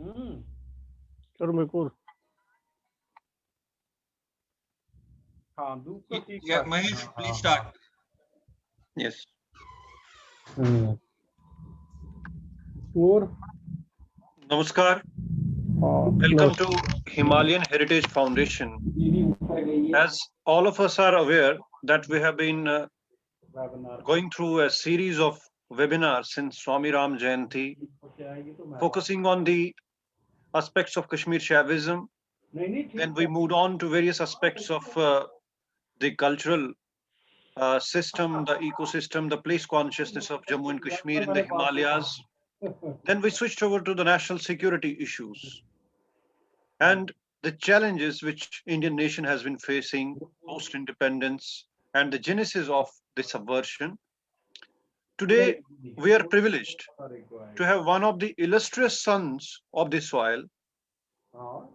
चलो मेरे को Yeah, Mahesh, please start. Yes. और Namaskar. Welcome to Himalayan Heritage Foundation. As all of us are aware that we have been going through a series of webinars since Swami Ram Jayanti, focusing on the aspects of Kashmir Shaivism. Then we moved on to various aspects of the cultural system, the ecosystem, the place consciousness of Jammu and Kashmir in the Himalayas. Then we switched over to the national security issues and the challenges which Indian nation has been facing post-independence and the genesis of the subversion. Today, we are privileged to have one of the illustrious sons of the soil,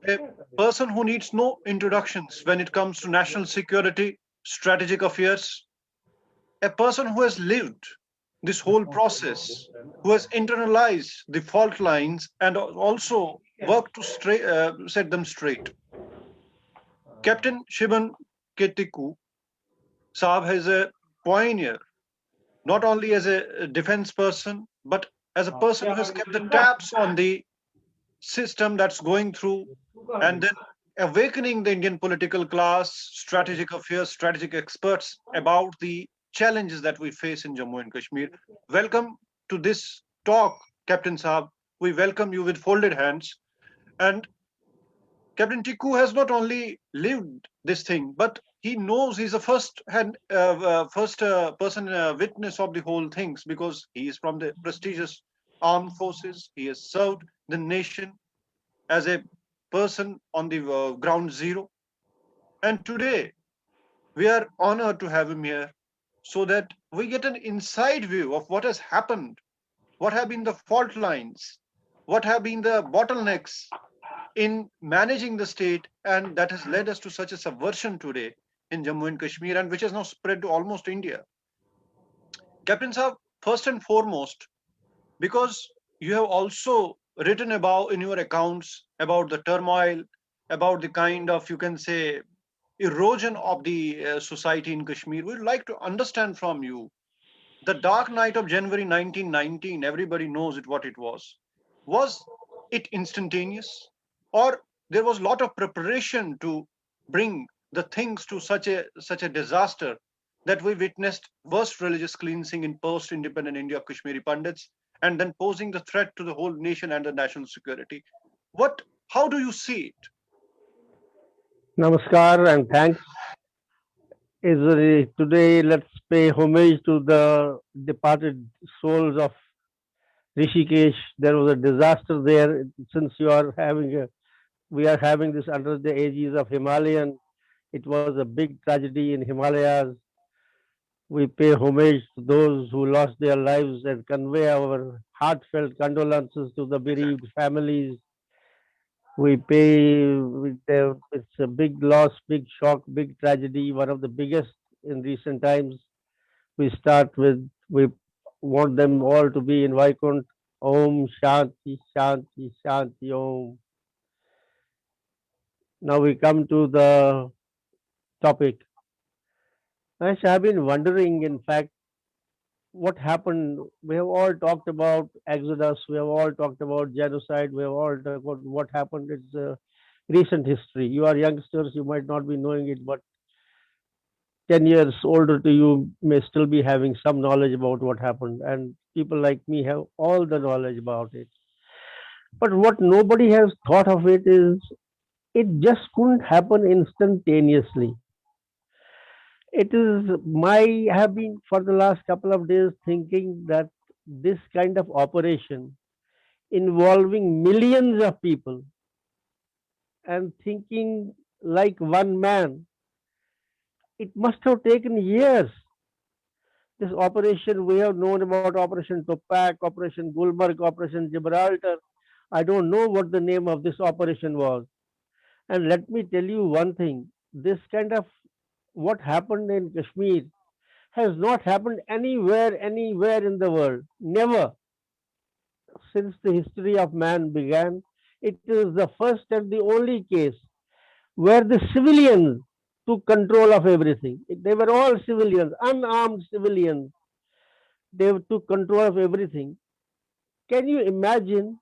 a person who needs no introductions when it comes to national security, strategic affairs, a person who has lived this whole process, who has internalized the fault lines and also worked to set them straight. Captain Shiban Ketiku Saab is a pioneer, not only as a defense person, but as a person who has kept the tabs on the system that's going through and then awakening the Indian political class, strategic affairs, strategic experts about the challenges that we face in Jammu and Kashmir. Welcome to this talk, Captain Saab. We welcome you with folded hands. And Captain Tiku has not only lived this thing, but he knows he's the first person witness of the whole things because he is from the prestigious armed forces. He has served the nation as a person on the ground zero. And today we are honored to have him here so that we get an inside view of what has happened, what have been the fault lines, what have been the bottlenecks in managing the state, and that has led us to such a subversion today in Jammu and Kashmir, and which has now spread to almost India. Captain Saab, first and foremost, because you have also written about in your accounts about the turmoil, about the kind of, you can say, erosion of the society in Kashmir. We'd like to understand from you the dark night of January 1919. Everybody knows it what it was. Was it instantaneous, or there was a lot of preparation to bring the things to such a disaster that we witnessed worst religious cleansing in post-independent India of Kashmiri Pandits, and then posing the threat to the whole nation and the national security? How do you see it? Namaskar and thanks. Today let's pay homage to the departed souls of Rishikesh. There was a disaster there. Since we are having this under the aegis of Himalayan. It was a big tragedy in Himalayas. We pay homage to those who lost their lives and convey our heartfelt condolences to the bereaved families. It's a big loss, big shock, big tragedy, one of the biggest in recent times. We want them all to be in Vaikunt. Om Shanti, Shanti, Shanti, Om. Now we come to the topic. I've been wondering, in fact, what happened. We have all talked about Exodus, we have all talked about genocide, we have all talked about what happened. It's recent history. You are youngsters, you might not be knowing it, but 10 years older to you may still be having some knowledge about what happened. And people like me have all the knowledge about it. But what nobody has thought of it is it just couldn't happen instantaneously. It is my have been for the last couple of days thinking that this kind of operation involving millions of people and thinking like one man, it must have taken years. This operation, we have known about Operation Topak, Operation Gulmarg, Operation Gibraltar. I don't know what the name of this operation was. And let me tell you one thing, this kind of what happened in Kashmir has not happened anywhere in the world. Never. Since the history of man began, It is the first and the only case where the civilians took control of everything. They were all civilians, unarmed civilians. They took control of everything. Can you imagine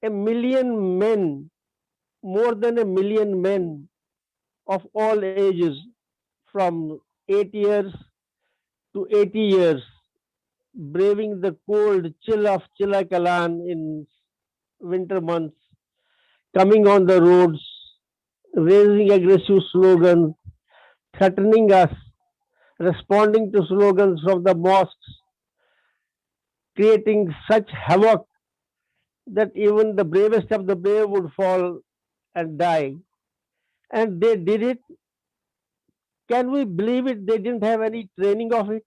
a million men, more than a million men of all ages, from 8 years to 80 years, braving the cold chill of Chilakalan in winter months, coming on the roads, raising aggressive slogans, threatening us, responding to slogans from the mosques, creating such havoc that even the bravest of the brave would fall and die. And they did it. Can we believe it? They didn't have any training of it.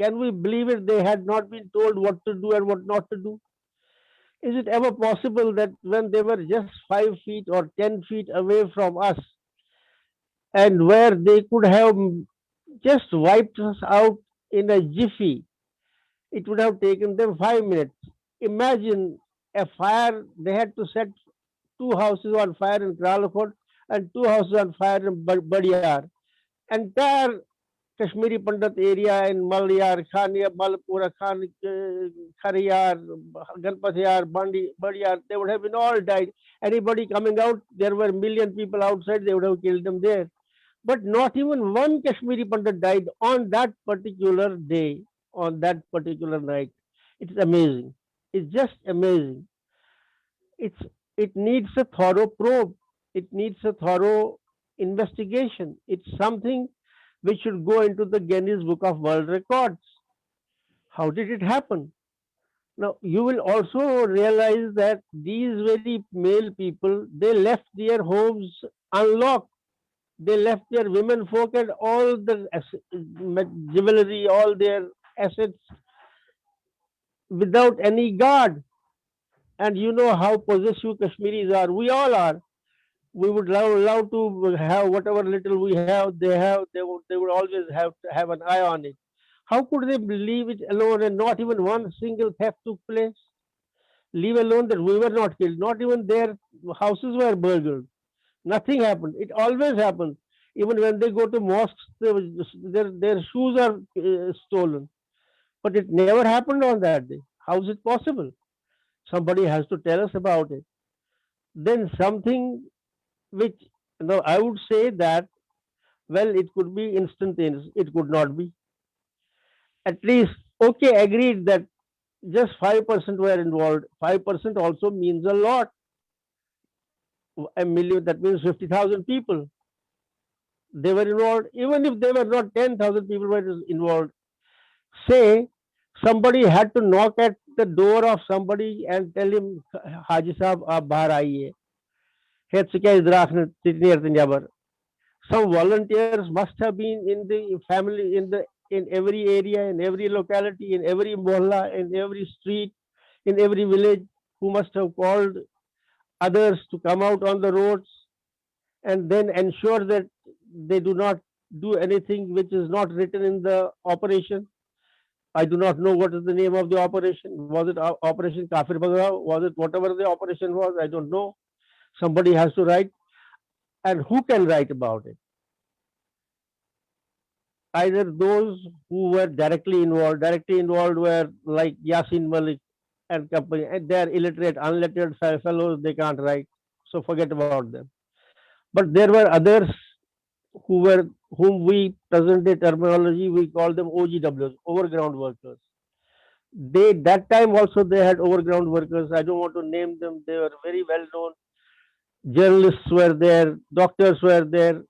Can we believe it? They had not been told what to do and what not to do. Is it ever possible that when they were just 5 feet or 10 feet away from us, and where they could have just wiped us out in a jiffy, it would have taken them 5 minutes? Imagine a fire, they had to set two houses on fire in Kralakot and two houses on fire in Badiyar. Entire Kashmiri Pandit area in Malyar, Khania, Malpura, Khan, Khariyar, Ganpatiyar, Bandi, Badiyar, they would have been all died. Anybody coming out, there were million people outside, they would have killed them there. But not even one Kashmiri Pandit died on that particular day, on that particular night. It's amazing. It's just amazing. It's it needs a thorough probe. It needs a thorough investigation. It's something which should go into the Guinness Book of World Records. How did it happen? Now you will also realize that these very male people, they left their homes unlocked. They left their women folk and all the jewelry, all their assets without any guard. And you know how possessive Kashmiris are. We all are. We would love to have whatever little we have. They would always have to have an eye on it. How could they leave it alone and not even one single theft took place? Leave alone that we were not killed. Not even their houses were burgled. Nothing happened. It always happens. Even when they go to mosques, their shoes are stolen. But it never happened on that day. How is it possible? Somebody has to tell us about it. Then something which, I would say that, well, it could be instantaneous. It could not be. At least, okay, agreed that just 5% were involved. 5% also means a lot. A million, that means 50,000 people. They were involved. Even if they were not 10,000 people were involved. Say, somebody had to knock at the door of somebody and tell him, Haji Sahab, aap bahar aaiye. Some volunteers must have been in the family, in every area, in every locality, in every mohalla, in every street, in every village, who must have called others to come out on the roads and then ensure that they do not do anything which is not written in the operation. I do not know what is the name of the operation. Was it Operation Kafir Bhagav? Was it whatever the operation was? I don't know. Somebody has to write. And who can write about it? Either those who were directly involved were like Yasin Malik and company, and they are illiterate, unlettered fellows, they can't write. So forget about them. But there were others who were whom we present day terminology we call them OGWs, overground workers. They that time also they had overground workers. I don't want to name them. They were very well known. Journalists were there, doctors were there.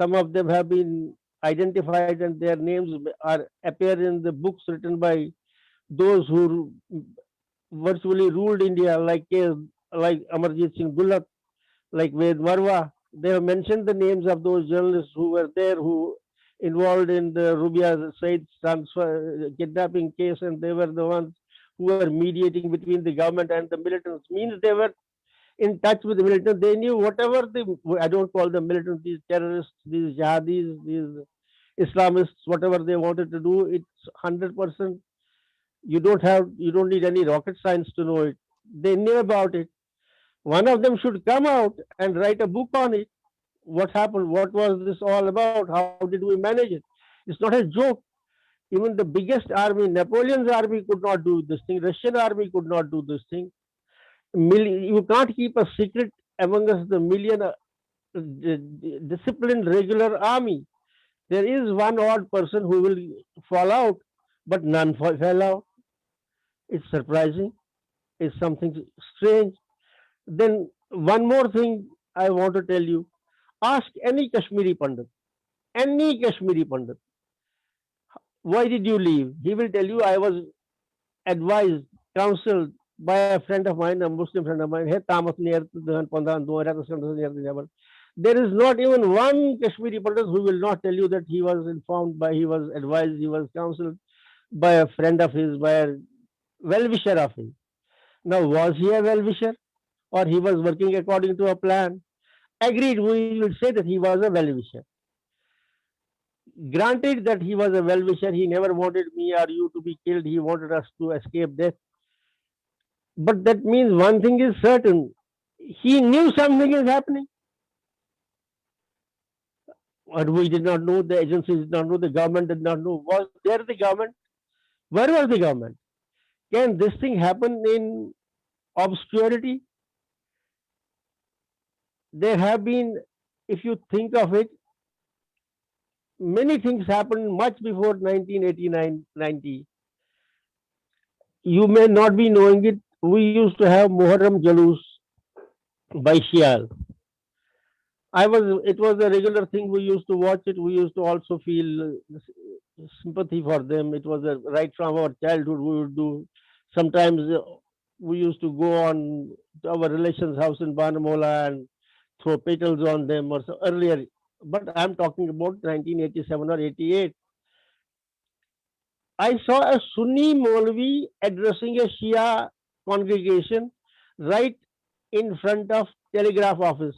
Some of them have been identified, and their names are appear in the books written by those who virtually ruled India, like Amarjit Singh Gullat, like Ved Marwa. They have mentioned the names of those journalists who were there, who involved in the Rubia Said transfer kidnapping case, and they were the ones who were mediating between the government and the militants. Means they were in touch with the militants. They knew whatever I don't call them militants, these terrorists, these jihadis, these Islamists, whatever they wanted to do, it's 100%. You don't need any rocket science to know it. They knew about it. One of them should come out and write a book on it. What happened? What was this all about? How did we manage it? It's not a joke. Even the biggest army, Napoleon's army, could not do this thing. Russian army could not do this thing. You can't keep a secret among us, the million disciplined regular army. There is one odd person who will fall out, but none fell out. It's surprising. It's something strange. Then one more thing I want to tell you. Ask any Kashmiri Pandit, why did you leave? He will tell you, I was advised, counseled by a friend of mine, a Muslim friend of mine. There is not even one Kashmiri Pandit who will not tell you that he was informed by, he was advised, he was counseled by a friend of his, by a well-wisher of his. Now, was he a well-wisher or he was working according to a plan? Agreed, we will say that he was a well-wisher. Granted that he was a well-wisher, he never wanted me or you to be killed, he wanted us to escape death. But that means one thing is certain, he knew something is happening. But we did not know, the agencies did not know, the government did not know. Was there the government? Where was the government? Can this thing happen in obscurity? There have been, if you think of it, many things happened much before 1989 90. You may not be knowing it. We used to have Muharram Jalus by Shial. It was a regular thing. We used to watch it. We used to also feel sympathy for them. It was right from our childhood. We would do. Sometimes we used to go on to our relations' house in Banamola and throw petals on them or so earlier. But I'm talking about 1987 or 88. I saw a Sunni Maulvi addressing a Shia congregation right in front of telegraph office.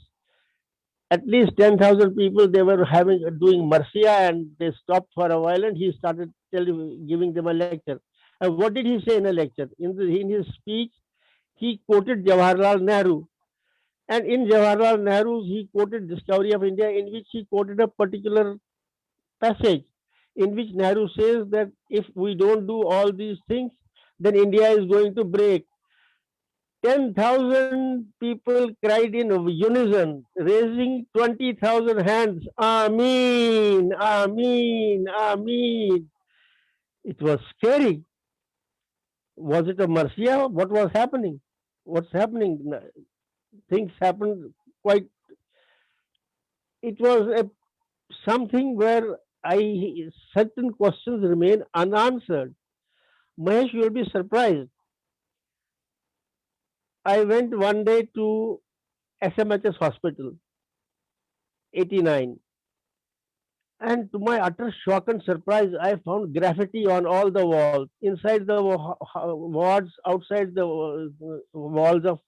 At least 10,000 people, they were doing marsiya, and they stopped for a while and he started giving them a lecture. And what did he say in a lecture? In his speech, he quoted Jawaharlal Nehru. And in Jawaharlal Nehru, he quoted Discovery of India, in which he quoted a particular passage in which Nehru says that if we don't do all these things, then India is going to break. 10,000 people cried in unison, raising 20,000 hands. Ameen, Ameen, Ameen. It was scary. Was it a marsiya? What was happening? What's happening? Things happened quite. It was something where certain questions remain unanswered. Mahesh, you will be surprised. I went one day to SMHS Hospital, 89. And to my utter shock and surprise, I found graffiti on all the walls, inside the wards, outside the walls of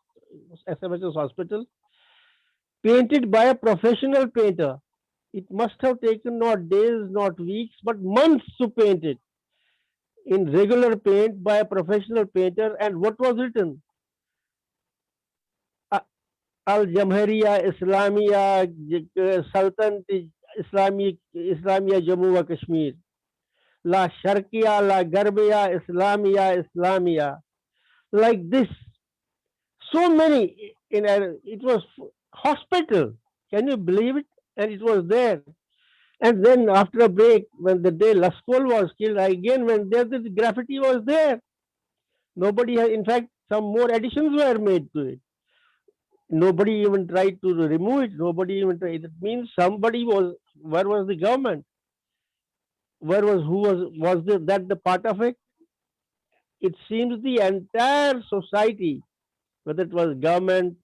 SMHS Hospital, painted by a professional painter. It must have taken not days, not weeks, but months to paint it in regular paint by a professional painter. And what was written? Al Jamhuriya Islamia Sultanate Islamia Jammu and Kashmir. La Sharqiya, La Garbiya, Islamia. Like this. So many it was hospital. Can you believe it? And it was there. And then after a break, when the day Laskol was killed, I again went there. The graffiti was there. Nobody had, in fact, some more additions were made to it. Nobody even tried to remove it. Nobody even tried. It means somebody was. Where was the government? Where was who was that the part of it? It seems the entire society, whether it was government,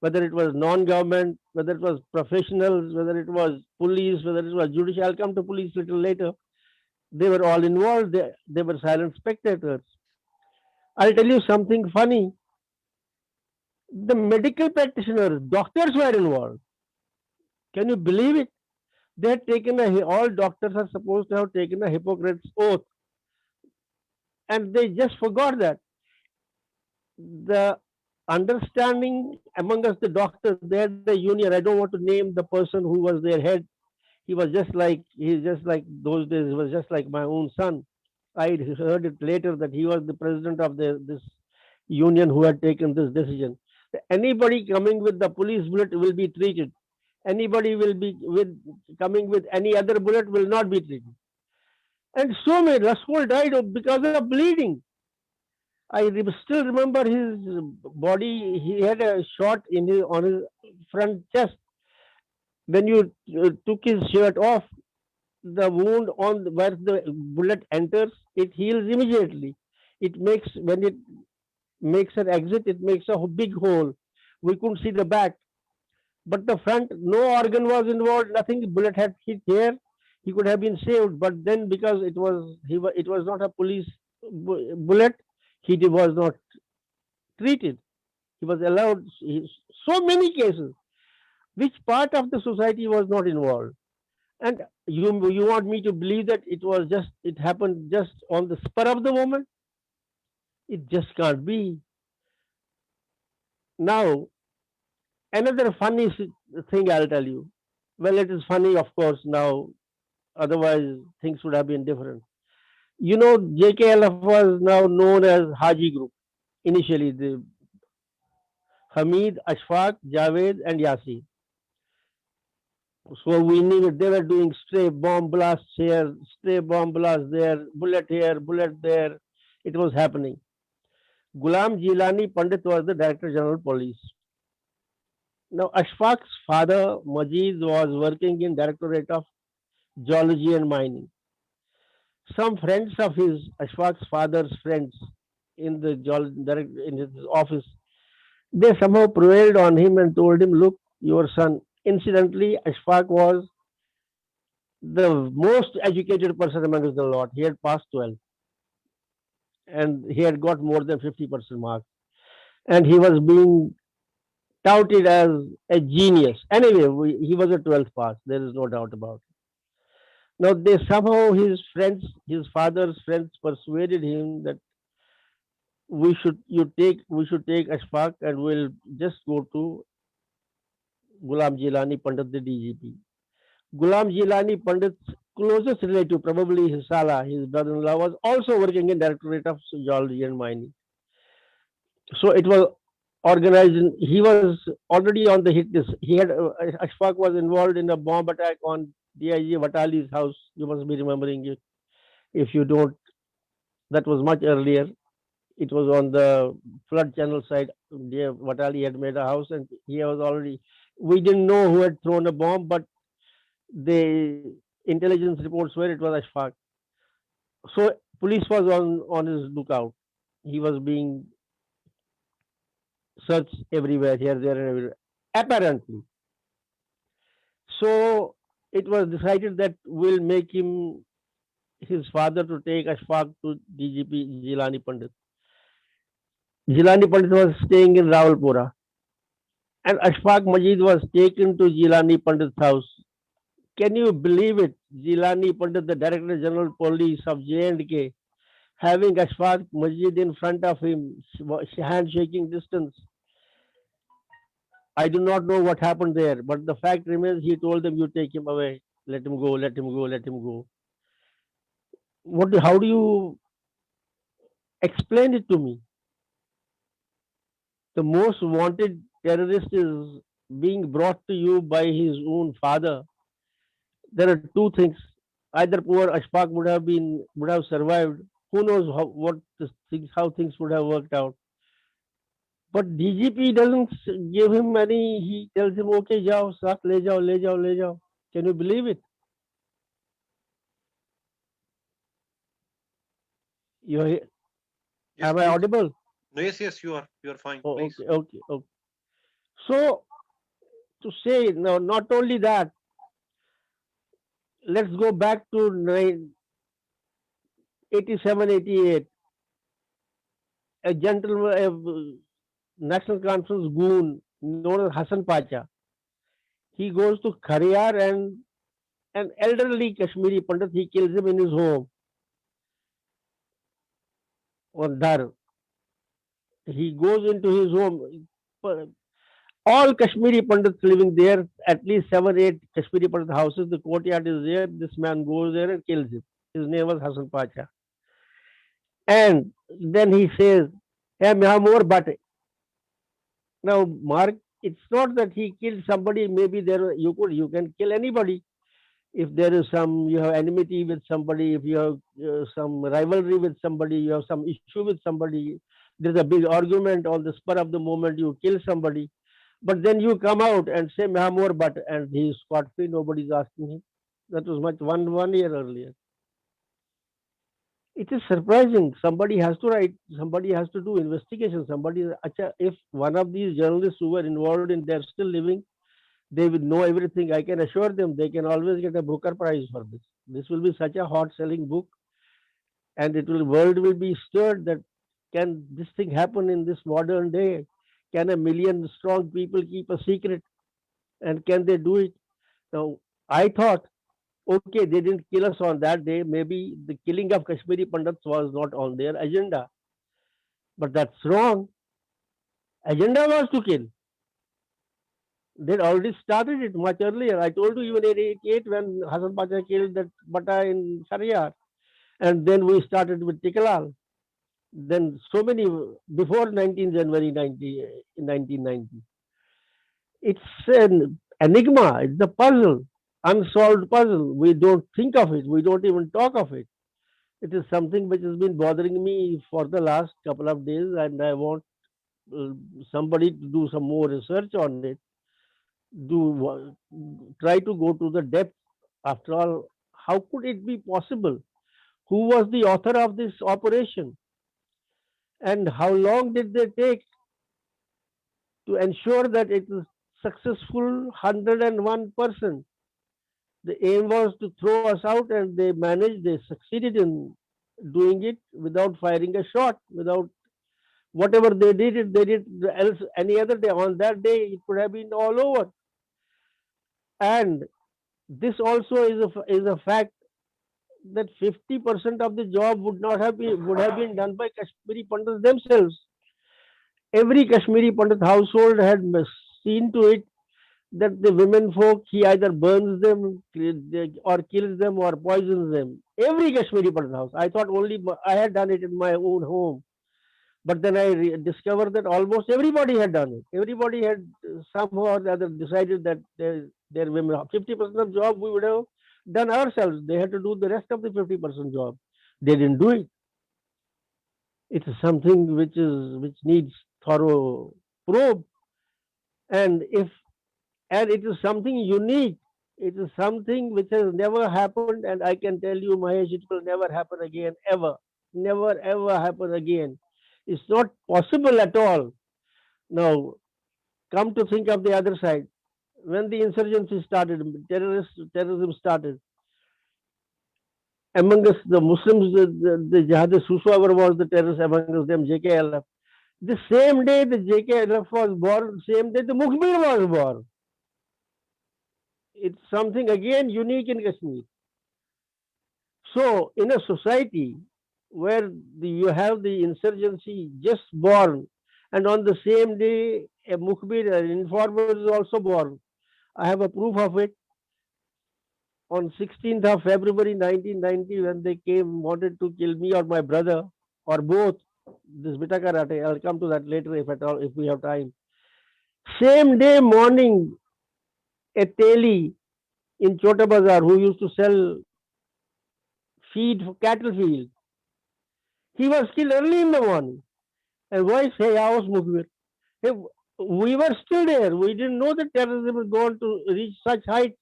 whether it was non-government, whether it was professionals, whether it was police, whether it was judicial. I'll come to police a little later. They were all involved. They were silent spectators. I'll tell you something funny. The medical practitioners, doctors were involved. Can you believe it? They had taken all doctors are supposed to have taken a Hippocrates oath, and they just forgot that. The understanding among us, the doctors, they had the union. I don't want to name the person who was their head. He's just like those days. He was just like my own son. I heard it later that he was the president of this union who had taken this decision. Anybody coming with the police bullet will be treated. Anybody will be with coming with any other bullet will not be treated. And so many Rasool died because of bleeding. Still remember his body. He had a shot in his on his front chest. When you took his shirt off, the wound on where the bullet enters, it heals immediately. It makes when it makes an exit, it makes a big hole. We couldn't see the back, but the front, no organ was involved. Nothing. Bullet had hit here. He could have been saved, but then because it was not a police bullet, was not treated. He was allowed. So many cases. Which part of the society was not involved? And you want me to believe that it happened just on the spur of the moment? It just can't be. Now, another funny thing I'll tell you. Well, it is funny, of course, now. Otherwise, things would have been different. You know, JKLF was now known as Haji Group. Initially, the Hamid, Ashfaq, Javed, and Yasir. So we knew it. They were doing stray bomb blasts here, stray bomb blasts there, bullet here, bullet there. It was happening. Ghulam Jilani Pandit was the Director General Police. Now, Ashfaq's father, Majid, was working in Directorate of Geology and Mining. Some friends of Ashfaq's father's friends in in his office, they somehow prevailed on him and told him, "Look, your son." Incidentally, Ashfaq was the most educated person among the lot. He had passed 12 and he had got more than 50% marks. And he was being touted as a genius. Anyway, he was a 12th pass. There is no doubt about it. Now, his father's friends persuaded him that we should take Ashfaq and we'll just go to Ghulam Jilani Pandit, the DGP. Ghulam Jilani Pandit's closest relative, probably his Sala, his brother-in-law, was also working in Directorate of Geology and Mining. So it was organized. He was already on the hit list. Ashfaq was involved in a bomb attack on DIG Vatali's house. You must be remembering it. If you don't, that was much earlier. It was on the flood channel side. Vatali had made a house, and he was already. We didn't know who had thrown a bomb, but the intelligence reports were it was Ashfaq. So police was on his lookout. He was being searched everywhere, here, there, and everywhere. Apparently. So it was decided that we'll make him his father to take Ashfaq to DGP Jilani Pandit. Jilani Pandit was staying in Rawalpura. And Ashfaq Majid was taken to Jilani Pandit's house. Can you believe it? Jilani Pandit, the Director General Police of J&K, having Ashfaq Majid in front of him, handshaking distance. I do not know what happened there, but the fact remains he told them, "You take him away, let him go, let him go, let him go." How do you explain it to me? The most wanted terrorist is being brought to you by his own father. There are two things. Either poor Ashfaq would have survived. Who knows how things would have worked out. But DGP doesn't give him any. He tells him, "Okay, jao, saath le jao, le jao, le jao." Can you believe it? Yes, am I please. audible? No, yes, you are. You are fine. Oh, Please. okay. So to say now, not only that, let's go back to 87, 88. A gentleman, a National Conference goon known as Hassan Pacha. He goes to Khariyar and an elderly Kashmiri Pandit, he kills him in his home on Dhar. He goes into his home. All Kashmiri Pandits living there, at least 7, 8 Kashmiri Pandit houses, the courtyard is there. This man goes there and kills him. His name was Hassan Pacha. And then he says, hey, I have more but now, Mark, it's not that he killed somebody. Maybe you can kill anybody. If there is you have enmity with somebody, if you have some rivalry with somebody, you have some issue with somebody, there's a big argument on the spur of the moment, you kill somebody. But then you come out and say, Mahamor, but, and he's scot free, nobody's asking him. That was one year earlier. It is surprising. Somebody has to write, somebody has to do investigation. If one of these journalists who were involved in, they're still living, they will know everything. I can assure them they can always get a Booker Prize for this. This will be such a hot selling book, and world will be stirred that can this thing happen in this modern day? Can a million strong people keep a secret? And can they do it? Now, I thought, okay, they didn't kill us on that day. Maybe the killing of Kashmiri Pandits was not on their agenda. But that's wrong. Agenda was to kill. They already started it much earlier. I told you even in 88 when Hassan Pacha killed that Bata in Shariar. And then we started with Tikalal. Then so many before 19 January 1990. It's an enigma. It's a puzzle, unsolved puzzle. We don't think of it. We don't even talk of it. It is something which has been bothering me for the last couple of days, and I want uh, somebody to do some more research on it. Do try to go to the depth. After all, how could it be possible? Who was the author of this operation? And how long did they take to ensure that it is successful 101%? The aim was to throw us out, and they managed, they succeeded in doing it without firing a shot, without whatever they did else any other day. On that day, it could have been all over. And this also is a fact that 50% of the job would have been done by Kashmiri Pandits themselves. Every Kashmiri Pandit household had seen to it that the women folk, he either burns them or kills them or poisons them. Every Kashmiri Pandit house. I thought only I had done it in my own home. But then I discovered that almost everybody had done it. Everybody had somehow or the other decided that their women, 50% of job we would have done ourselves. They had to do the rest of the 50% job. They didn't do it. It is something which needs thorough probe, and if and it is something unique. It is something which has never happened, and I can tell you, Mahesh, it will never happen again, ever, never ever happen again. It's not possible at all. Now, come to think of the other side, when the insurgency started, terrorism started, among us, the Muslims, the jihadists, whosoever was the terrorist among us, them JKLF. The same day the JKLF was born, same day the Mukhbir was born. It's something again unique in Kashmir. So, in a society where you have the insurgency just born, and on the same day a Mukhbir, an informer, is also born. I have a proof of it. On 16th of February 1990, when they came, wanted to kill me or my brother, or both, this Bita Karate, I'll come to that later if at all, if we have time. Same day morning, a teli in Chota Bazar who used to sell feed for cattle field, he was killed early in the morning. And why say I was Mukhbir? Hey, we were still there. We didn't know that terrorism was going to reach such heights.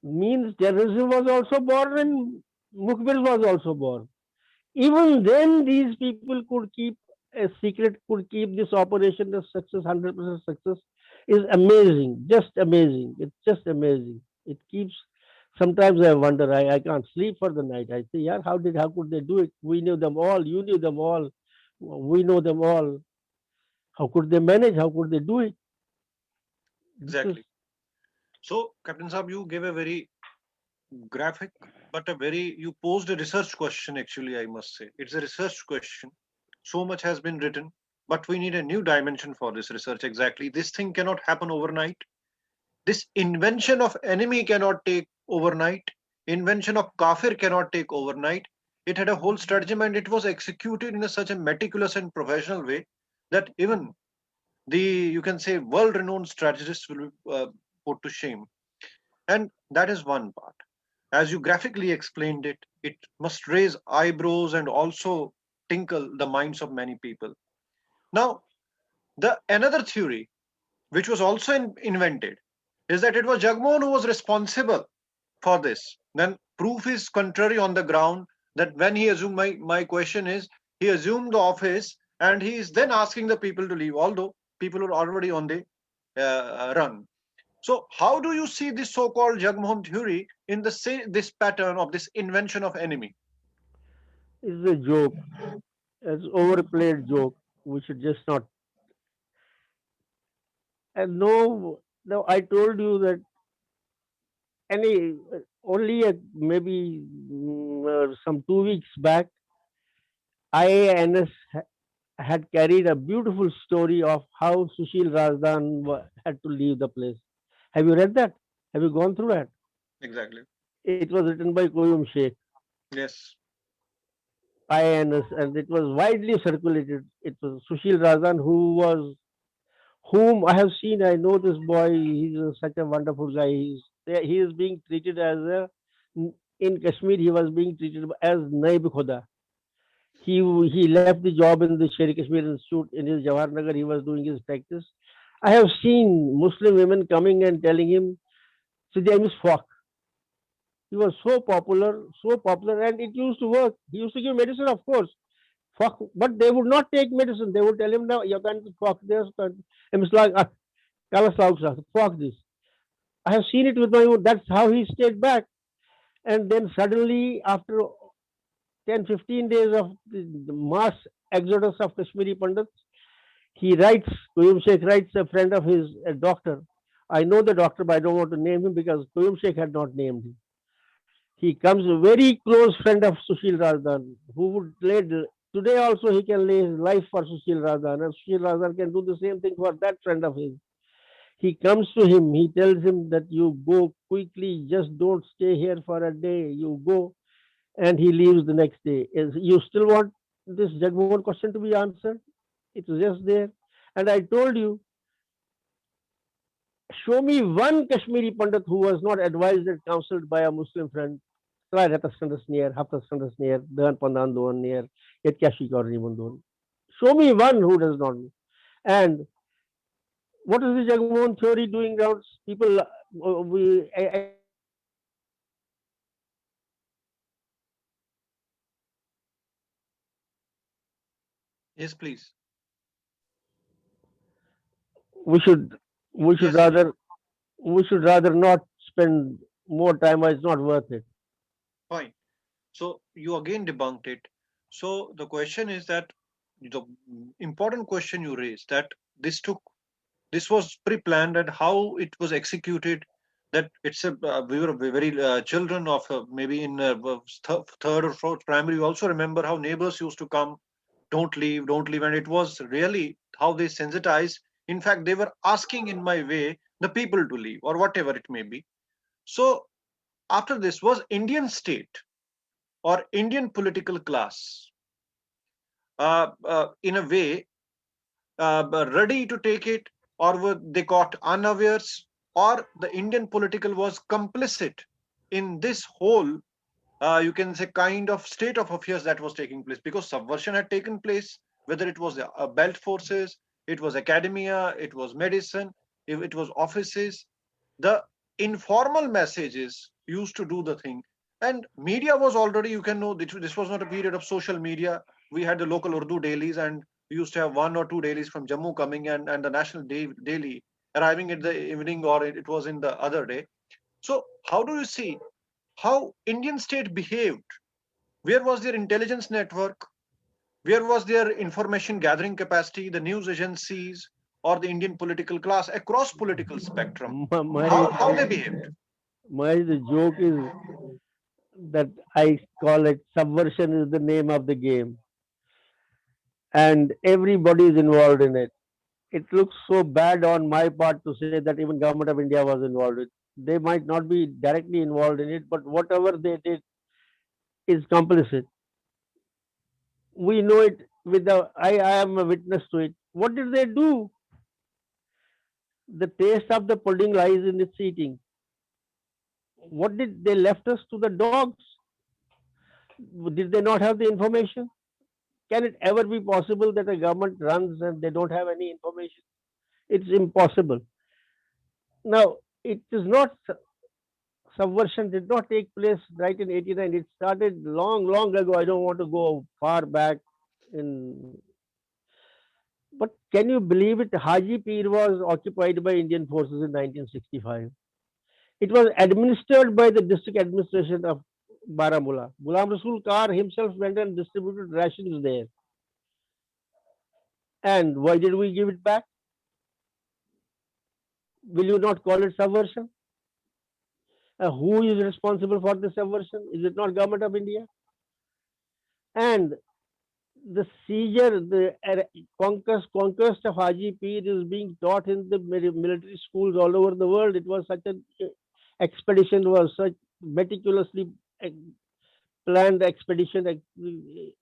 Means terrorism was also born and Mukhbir was also born. Even then, these people could keep a secret, could keep this operation as success, 100% success, is amazing. Just amazing. It's just amazing. It keeps. Sometimes I wonder. I can't sleep for the night. I say, yeah, how could they do it? We knew them all. You knew them all. We know them all. How could they manage? How could they do it? This is Exactly. So, Captain Saab, you gave a very graphic, but you posed a research question, actually, I must say. It's a research question. So much has been written, but we need a new dimension for this research. Exactly, this thing cannot happen overnight. This invention of enemy cannot take overnight. Invention of kafir cannot take overnight. It had a whole stratagem, and it was executed in such a meticulous and professional way that even the, you can say, world renowned strategists will be put to shame. And that is one part. As you graphically explained it, it must raise eyebrows and also tinkle the minds of many people. Now, the another theory, which was also invented, is that it was Jagmohan who was responsible for this. Then proof is contrary on the ground that when he assumed, my question is, he assumed the office and he is then asking the people to leave, although people are already on the run. So, how do you see this so-called Jagmohan theory in this pattern of this invention of enemy? It's a joke. It's overplayed joke. We should just not. And no, no. I told you that any only maybe some 2 weeks back, IANS had carried a beautiful story of how Sushil Razdan had to leave the place. Have you read that? Have you gone through that? Exactly. It was written by Koyum Sheikh, Yes. IANS, and it was widely circulated. It was Sushil Razdan whom I have seen. I know this boy. He's such a wonderful guy. He is being treated as a in Kashmir. He was being treated as Naib Khuda. He left the job in the Sher Kashmir Institute in his Jawahar Nagar. He was doing his practice. I have seen Muslim women coming and telling him, "Siddhi, I miss Fok." He was so popular, and it used to work. He used to give medicine, of course, Fok, but they would not take medicine. They would tell him, "No, you can't Fok this." And it's like, "Kalas Fok this." I have seen it with my own. That's how he stayed back. And then suddenly, after 10, 15 days of the mass exodus of Kashmiri Pandits, he writes, Koyum Sheikh writes, a friend of his, a doctor. I know the doctor, but I don't want to name him because Koyum Sheikh had not named him. He comes a very close friend of Sushil Razdan, who would lay, today also he can lay his life for Sushil Razdan, and Sushil Razdan can do the same thing for that friend of his. He comes to him, he tells him that you go quickly, just don't stay here for a day, you go, and he leaves the next day. You still want this Jagmohan question to be answered? It's just there. And I told you, show me one Kashmiri Pandit who was not advised and counseled by a Muslim friend. Try Ratastandas near, Haftastandas near, Dan Pandan Doan near, yet Kashi Korni Show me one who does not know. And what is the Jagmohan theory doing rounds? People, I Yes, please. we should we should Yes. rather we should rather not spend more time. It's not worth it. Fine. So you again debunked it. So the question is that the important question you raised, that this was pre-planned, and how it was executed, that it's a we were very children of maybe in third or fourth primary. You also remember how neighbors used to come, don't leave, and it was really how they sensitized. In fact, they were asking in my way the people to leave or whatever it may be. So after this was Indian state or Indian political class, in a way, ready to take it, or were they caught unawares, or the Indian political was complicit in this whole, you can say, kind of state of affairs that was taking place, because subversion had taken place, whether it was the belt forces, it was academia, it was medicine, if it was offices, the informal messages used to do the thing. And media was already, you can know, this was not a period of social media. We had the local Urdu dailies, and we used to have one or two dailies from Jammu coming, and the national daily arriving at the evening, or it was in the other day. So how do you see how Indian state behaved? Where was their intelligence network? Where was their information gathering capacity, the news agencies, or the Indian political class across political spectrum? How they behaved? The joke is that I call it subversion is the name of the game. and everybody is involved in it. It looks so bad on my part to say that even government of India was involved. They might not be directly involved in it, but whatever they did is complicit. We know it with the I am a witness to it. What did they do? The taste of the pudding lies in its eating. What did they left us to the dogs? Did they not have the information? Can it ever be possible that a government runs and they don't have any information? It's impossible. Now, it is not subversion did not take place right in 89. It started long, long ago. I don't want to go far back in. But can you believe it? Haji Pir was occupied by Indian forces in 1965. It was administered by the district administration of Baramulla. Ghulam Rasul Kar himself went and distributed rations there. And why did we give it back? Will you not call it subversion? Who is responsible for the subversion? Is it not government of India? And the seizure, the conquest of Haji Pir is being taught in the military schools all over the world. It was such an expedition, was such meticulously uh, planned expedition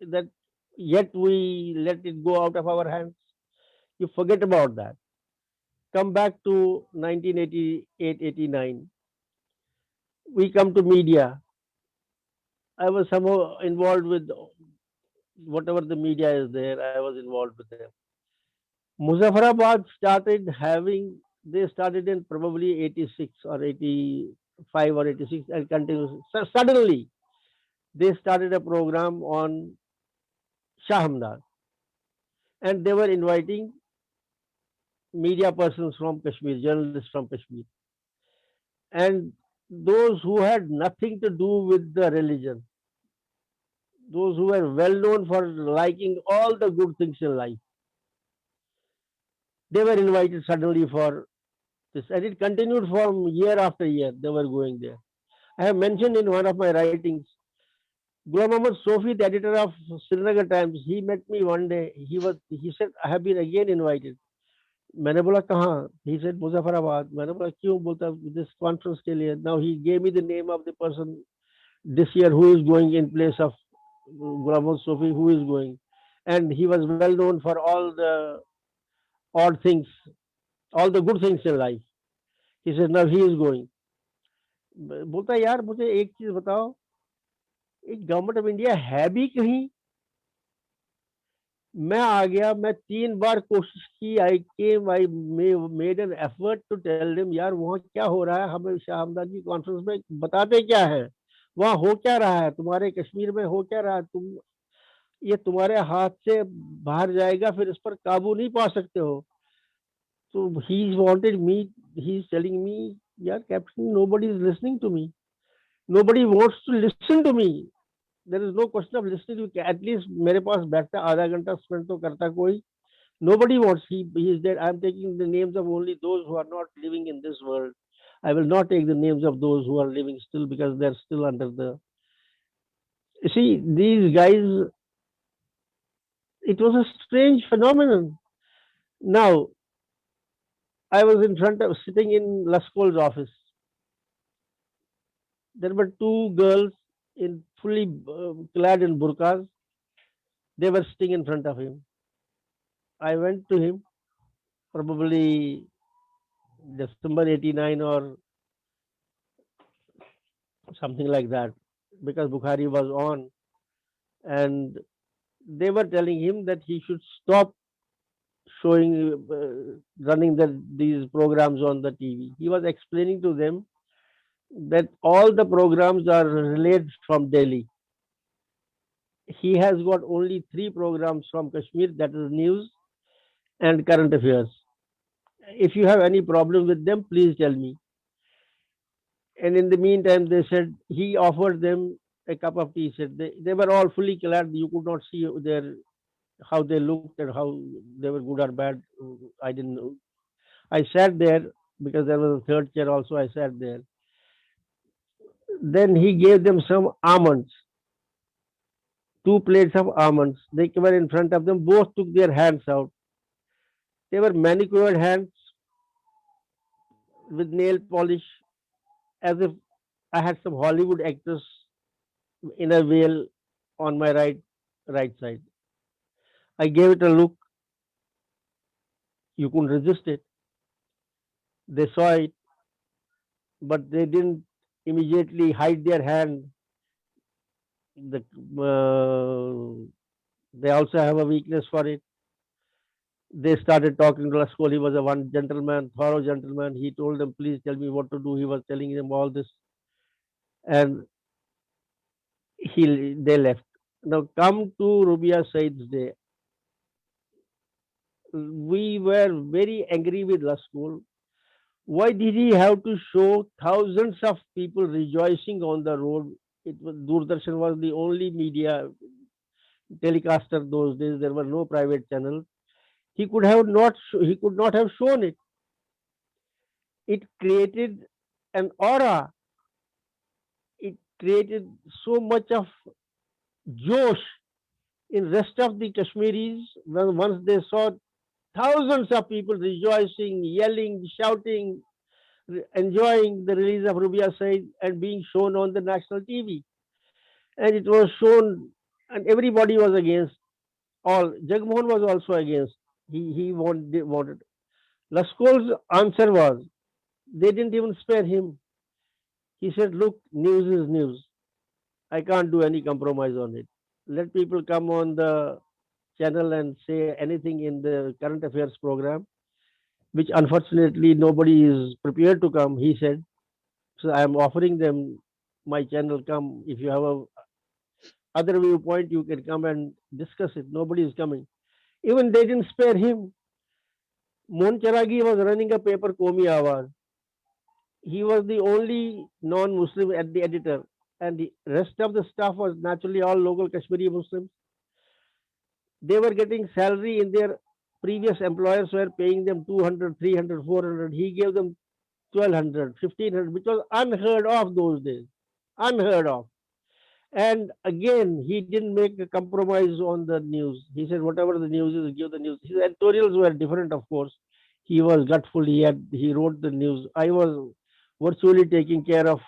that yet we let it go out of our hands. You forget about that. Come back to 1988-89. We come to media. I was somehow involved with whatever the media is there. I was involved with them. Muzaffarabad they started in probably 86 or 85 or 86 and continues. So suddenly, they started a program on Shah Hamdan and they were inviting media persons from Kashmir, journalists from Kashmir, and those who had nothing to do with the religion, those who were well known for liking all the good things in life, they were invited suddenly for this, and it continued from year after year. They were going there. I have mentioned in one of my writings, Ghulam Muhammad Sofi, the editor of Srinagar Times, he met me one day. He said, I have been again invited. मैंने बोला कहाँ? He said Muzaffarabad. मैंने बोला क्यों? बोलता this conference के लिए. Now he gave me the name of the person this year who is going in place of Ghulam Muhammad Sofi, who is going, and he was well known for all the odd things, all the good things in life. He said now he is going. बोलता यार मुझे एक चीज बताओ, एक government of India है भी कहीं? मैं आ गया, मैं 3 बार कोशिश की, I came, I made an effort to tell them यार वहाँ क्या हो रहा है, हमें शाह हमदर्द की कॉन्फ्रेंस में बताते क्या है, वहाँ हो क्या रहा है, तुम्हारे कश्मीर में हो क्या रहा है, ये तुम्हारे हाथ से बाहर जाएगा, फिर इस पर काबू नहीं पा सकते हो. तो he wanted me, he is telling me यार captain, nobody is listening to me, nobody wants to listen to me. There is no question of listening to. At least मेरे पास बैठता आधा घंटा स्पेंड तो करता कोई. Nobody wants. He is there. I am taking the names of only those who are not living in this world. I will not take the names of those who are living still because they are still under the. You see, these guys. It was a strange phenomenon. Now, I was in front of sitting in Laskol's office. There were two girls in fully clad in burqas. They were sitting in front of him. I went to him, probably December 89 or something like that, because Bukhari was on, and they were telling him that he should stop showing, running these programs on the TV. He was explaining to them that all the programs are relayed from Delhi. He has got only 3 programs from Kashmir, that is news and current affairs. If you have any problem with them, please tell me. And in the meantime, they said he offered them a cup of tea. Said they were all fully clad. You could not see their how they looked and how they were good or bad. I didn't know. I sat there because there was a third chair also. I sat there. Then he gave them some almonds two plates of almonds. They were in front of them. Both took their hands out. They were manicured hands with nail polish, as if I had some Hollywood actress in a veil on my right side. I gave it a look. You couldn't resist it. They saw it, but they didn't immediately hide their hand. The, they also have a weakness for it. They started talking to Laskol. He was a one gentleman, thorough gentleman. He told them, please tell me what to do. He was telling them all this. And they left. Now come to Rubia Said's day. We were very angry with Laskol. Why did he have to show thousands of people rejoicing on the road? It was Doordarshan was the only media telecaster those days. There were no private channels. He could not have shown it. It created an aura. It created so much of josh in rest of the Kashmiris when once they saw thousands of people rejoicing, yelling, shouting, enjoying the release of Rubia Said and being shown on the national TV. And it was shown, and everybody was against. All Jagmohan was also against. He wanted. Laskol's answer was they didn't even spare him. He said, "Look, news is news. I can't do any compromise on it. Let people come on the channel and say anything in the current affairs program, which unfortunately nobody is prepared to come." He said, "So I am offering them my channel. Come if you have a other viewpoint, you can come and discuss it. Nobody is coming." Even they didn't spare him. Mon Charagi was running a paper, Komi Awaz. He was the only non-Muslim at the editor, and the rest of the staff was naturally all local Kashmiri Muslims. They were getting salary in their previous employers were paying them 200, 300, 400. He gave them 1200, 1500, which was unheard of those days. Unheard of. And again, he didn't make a compromise on the news. He said, whatever the news is, give the news. His editorials were different, of course. He was gutful. He wrote the news. I was virtually taking care of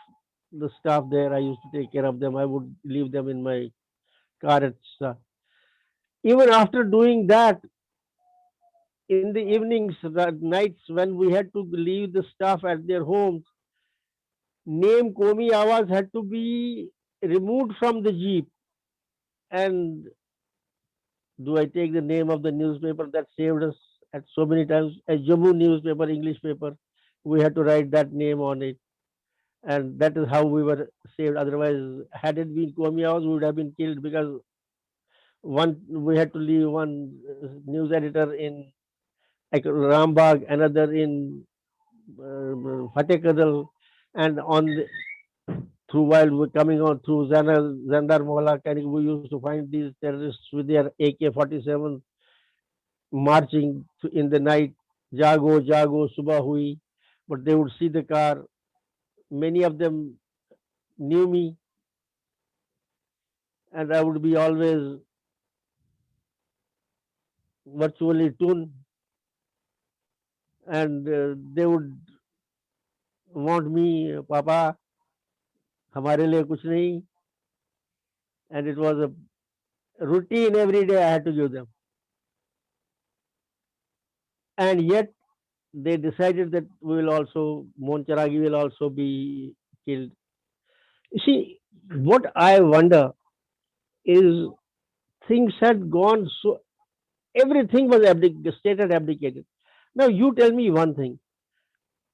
the staff there. I used to take care of them. I would leave them in my car at even after doing that, in the evenings, the nights when we had to leave the staff at their homes, name Komi Awaz had to be removed from the jeep. And do I take the name of the newspaper that saved us at so many times? A Jammu newspaper, English paper, we had to write that name on it. And that is how we were saved. Otherwise, had it been Komi Awaz, we would have been killed because one we had to leave one news editor in like Rambagh, another in Fateh Kadal, and on the, through while we're coming on through Zandar Mohalla, we used to find these terrorists with their AK-47 marching in the night, Jago, Jago, Subah hui, but they would see the car. Many of them knew me, and I would be always virtually tuned, and they would want me, Papa, हमारे लिए कुछ नहीं, and it was a routine every day I had to give them. And yet they decided that we will also, Moncharagi will also be killed. You see, what I wonder is things had gone so, everything was state had abdicated. Now you tell me one thing.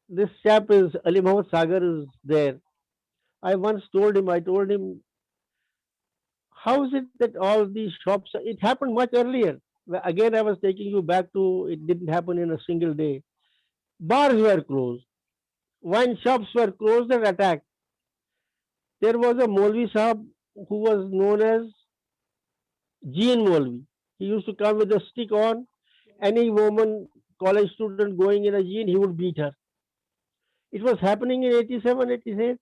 This chap is, Ali Muhammad Sagar is there. I told him, how is it that all these shops, it happened much earlier. Again, I was taking you back to, it didn't happen in a single day. Bars were closed. Wine shops were closed and attacked. There was a Molvi Sahab who was known as Jean Molvi. He used to come with a stick on. Any woman, college student going in a jean, he would beat her. It was happening in 87, 88.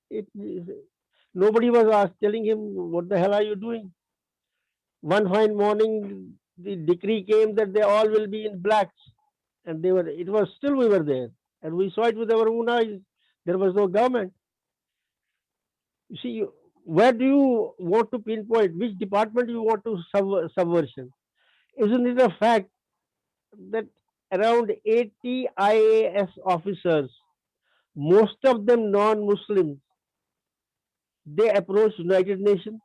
Nobody was telling him, what the hell are you doing? One fine morning, the decree came that they all will be in blacks, and they were. It was still we were there, and we saw it with our own eyes. There was no government. You see, where do you want to pinpoint which department you want to subversion? Isn't it a fact that around 80 IAS officers, most of them non-Muslims, they approached United Nations?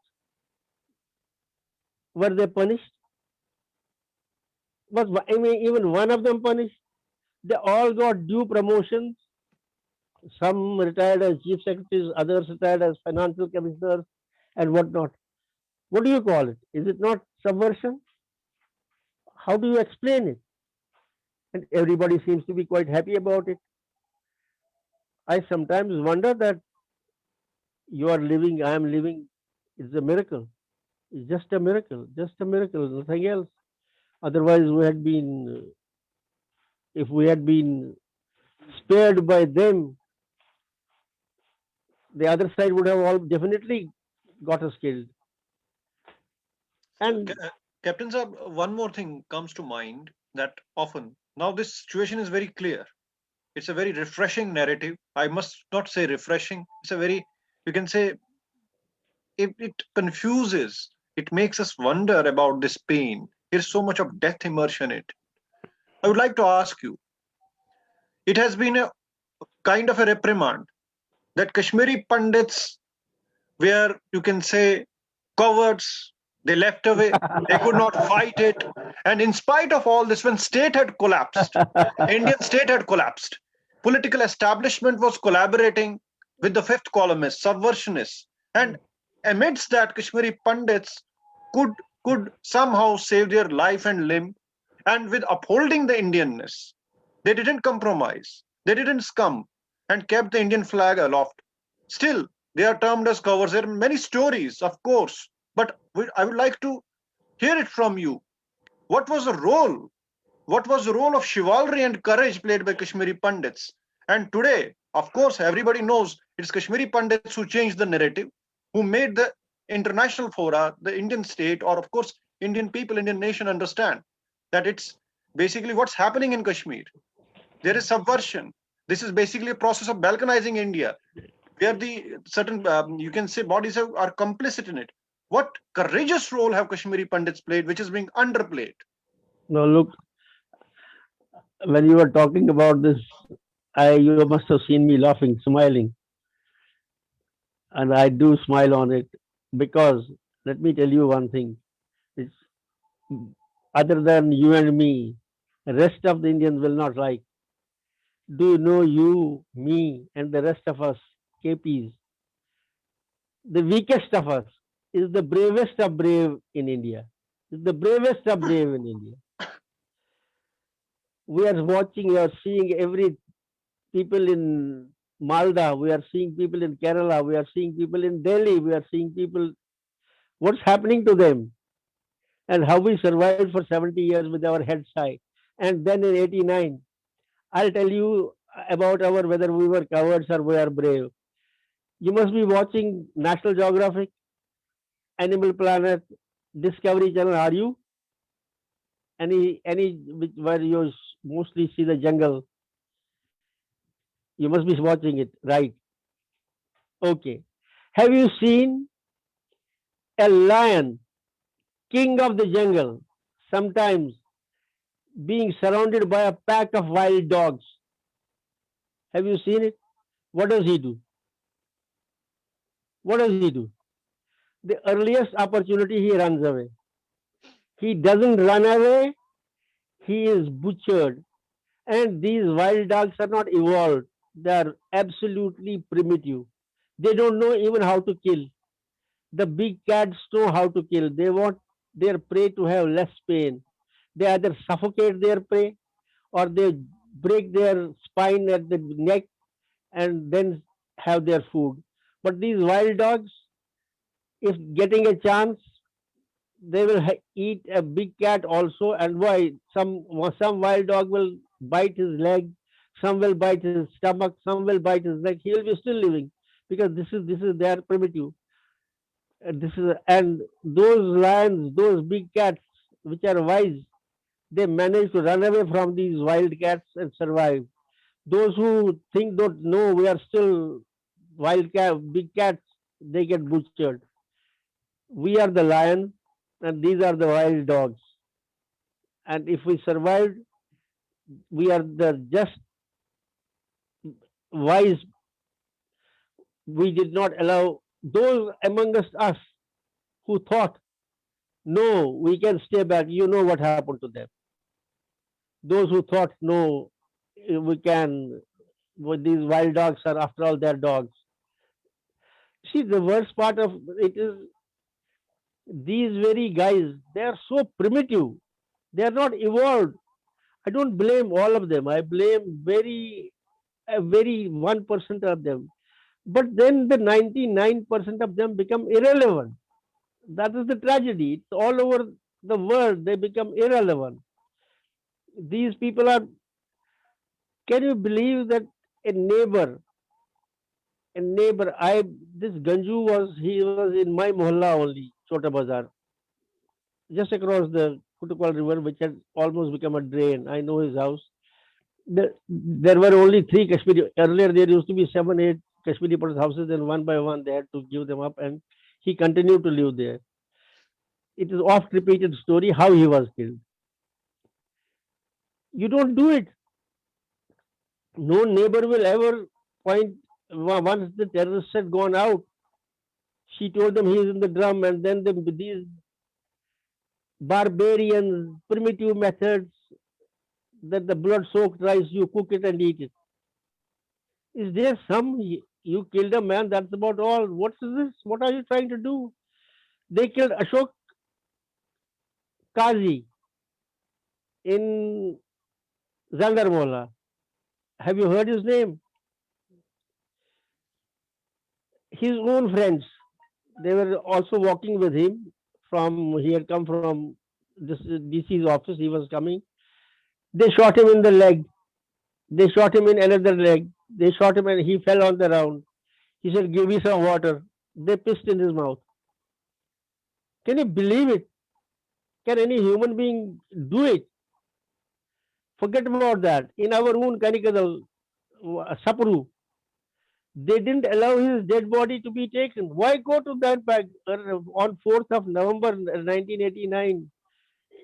Were they punished? Was I mean even one of them punished? They all got due promotions. Some retired as chief secretaries, others retired as financial commissioners, and whatnot. What do you call it? Is it not subversion? How do you explain it? And everybody seems to be quite happy about it. I sometimes wonder that you are living, I am living. It's a miracle. It's just a miracle, nothing else. Otherwise, if we had been spared by them, the other side would have all definitely got us killed. And Captain Saab, one more thing comes to mind that often now this situation is very clear. It's a very refreshing narrative. I must not say refreshing. It's a very, you can say, it confuses. It makes us wonder about this pain. There's so much of death immersion in it. I would like to ask you. It has been a kind of a reprimand that Kashmiri Pandits were, you can say, cowards. They left away. They could not fight it. And in spite of all this, when state had collapsed, Indian state had collapsed, political establishment was collaborating with the fifth columnists, subversionists. And amidst that, Kashmiri Pandits could somehow save their life and limb. And with upholding the Indianness, they didn't compromise. They didn't scum and kept the Indian flag aloft. Still, they are termed as cowards. There are many stories, of course, but I would like to hear it from you. What was the role? What was the role of chivalry and courage played by Kashmiri Pandits? And today, of course, everybody knows it's Kashmiri Pandits who changed the narrative, who made the international fora, the Indian state, or of course, Indian people, Indian nation understand that it's basically what's happening in Kashmir. There is subversion. This is basically a process of balkanizing India, where the certain, you can say, bodies are complicit in it. What courageous role have Kashmiri Pandits played, which is being underplayed? no, look, when you were talking about this, you must have seen me laughing, smiling, and I do smile on it because let me tell you one thing: it's other than you and me, the rest of the Indians will not like. Do you know you, me, and the rest of us, KPs, the weakest of us is the bravest of brave in India. Is the bravest of brave in India. We are watching, we are seeing every people in Malda, we are seeing people in Kerala, we are seeing people in Delhi, we are seeing people, what's happening to them and how we survived for 70 years with our heads high. And then in 89, I'll tell you about our whether we were cowards or we are brave. You must be watching National Geographic, Animal Planet, Discovery Channel. Are you? Where you mostly see the jungle? You must be watching it, right? Okay. Have you seen a lion, king of the jungle, sometimes being surrounded by a pack of wild dogs? Have you seen it? What does he do? What does he do? The earliest opportunity, he runs away. He doesn't run away, he is butchered. And these wild dogs are not evolved, they are absolutely primitive. They don't know even how to kill. The big cats know how to kill. They want their prey to have less pain. They either suffocate their prey or they break their spine at the neck and then have their food. But these wild dogs, if getting a chance, they will eat a big cat also. And why? Some wild dog will bite his leg, some will bite his stomach, some will bite his neck. He will be still living because this is their primitive. And those lions, those big cats, which are wise, they manage to run away from these wild cats and survive. Those who think don't know we are still big cats, they get butchered. We are the lions, and these are the wild dogs. And if we survived, we are the just wise. We did not allow those among us who thought, no, we can stay back. You know what happened to them. Those who thought, no, we can, these wild dogs are, after all, they're dogs. See, the worst part of it is these very guys, they are so primitive. They are not evolved. I don't blame all of them. I blame a very 1% of them. But then the 99% of them become irrelevant. That is the tragedy. It's all over the world. They become irrelevant. These people are. Can you believe that a neighbor, I this Ganju he was in my mohalla only, Chota Bazar, just across the Kutukwal River, which had almost become a drain. I know his house. There were only three Kashmiri. Earlier, there used to be 7, 8 Kashmiri people's houses, and one by one they had to give them up, and he continued to live there. It is oft repeated story how he was killed. You don't do it. No neighbor will ever point. Once the terrorists had gone out, she told them he is in the drum, and then these barbarian, primitive methods that the blood soaked rice, you cook it and eat it. Is there some, you killed a man, that's about all. What is this? What are you trying to do? They killed Ashok Kazi in Zandarmola. Have you heard his name? His own friends, they were also walking with him from, he had come from this DC's office, he was coming. They shot him in the leg. They shot him in another leg. They shot him and he fell on the ground. He said, give me some water. They pissed in his mouth. Can you believe it? Can any human being do it? Forget about that. In our own Kanikadal, Sapru, they didn't allow his dead body to be taken. Why go to that back on 4th of November 1989?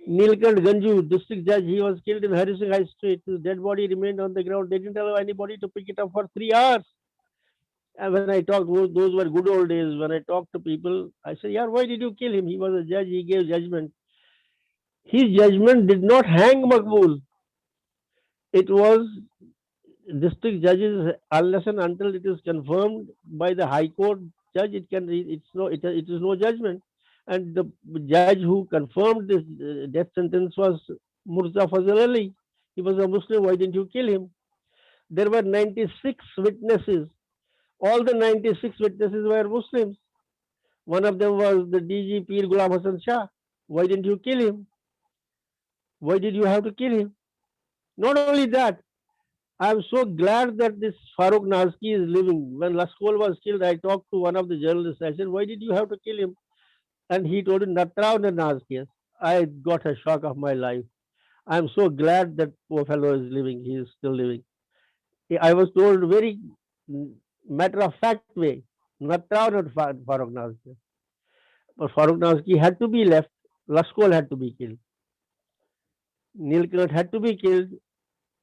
Nilkant Ganju, district judge, he was killed in Hari Singh High Street. His dead body remained on the ground. They didn't allow anybody to pick it up for 3 hours. And when I talked, those were good old days. When I talked to people, I said, yeah, why did you kill him? He was a judge. He gave judgment. His judgment did not hang Makbul. It was district judges, unless and until it is confirmed by the High Court judge, it is no judgment. And the judge who confirmed this death sentence was Murza Fazal Ali. He was a Muslim. Why didn't you kill him? There were 96 witnesses. All the 96 witnesses were Muslims. One of them was the DG Pir Ghulam Hassan Shah. Why didn't you kill him? Why did you have to kill him? Not only that, I'm so glad that this Farooq Nazki is living. When Laskol was killed, I talked to one of the journalists. I said, why did you have to kill him? And he told me, Natrao Nazki. I got a shock of my life. I'm so glad that poor fellow is living. He is still living. I was told very matter of fact way, Natrao not Farooq Nazki. But Farooq Nazki had to be left. Laskol had to be killed. Nilkant had to be killed.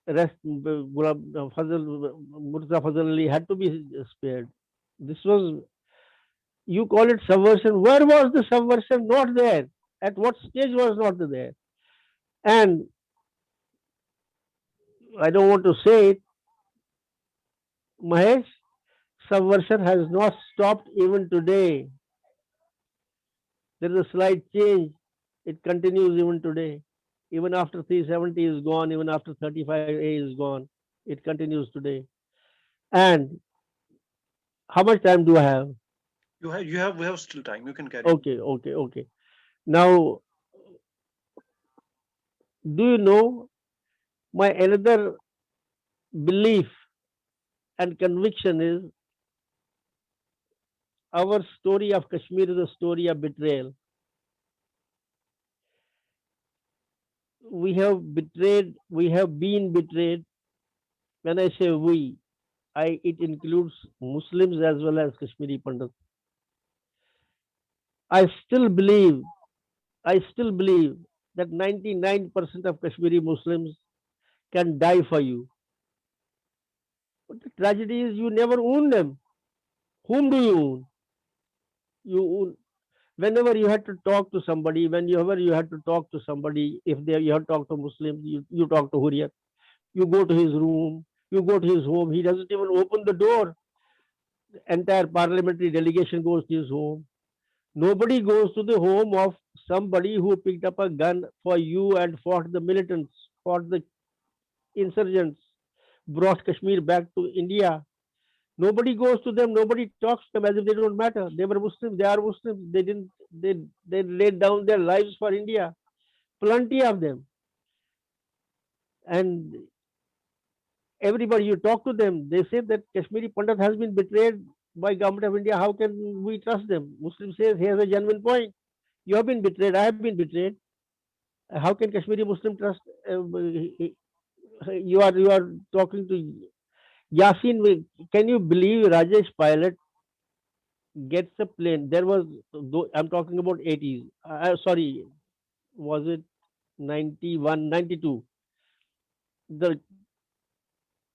Rest Murza Fazal Ali had to be spared. This was, you call it subversion. Where was the subversion? Not there. At what stage was not there? And I don't want to say it, Mahesh, subversion has not stopped even today. There is a slight change. It continues even today. Even after 370 is gone, even after 35A is gone, it continues today. And how much time do I have? We have still time. You can carry on. Okay. Now, do you know my another belief and conviction is our story of Kashmir is a story of betrayal. We have been betrayed. When I say we, it includes Muslims as well as Kashmiri Pandits. I still believe, I still believe that 99% of Kashmiri Muslims can die for you. But the tragedy is you never own them. Whom do you own? You own whenever you had to talk to somebody, whenever you had to talk to somebody, if they you have to talk to Muslims, you talk to Hurriyat. You go to his room, you go to his home. He doesn't even open the door. The entire parliamentary delegation goes to his home. Nobody goes to the home of somebody who picked up a gun for you and fought the militants, fought the insurgents, brought Kashmir back to India. Nobody goes to them. Nobody talks to them as if they don't matter. They were Muslims. They are Muslims. They didn't. They laid down their lives for India. Plenty of them. And everybody you talk to them, they say that Kashmiri Pandit has been betrayed by government of India. How can we trust them? Muslim says he has a genuine point. You have been betrayed. I have been betrayed. How can Kashmiri Muslim trust? You are talking to Yasin. Can you believe Rajesh Pilot gets a plane? There was, I'm talking about 80s. Sorry, was it 91, 92? The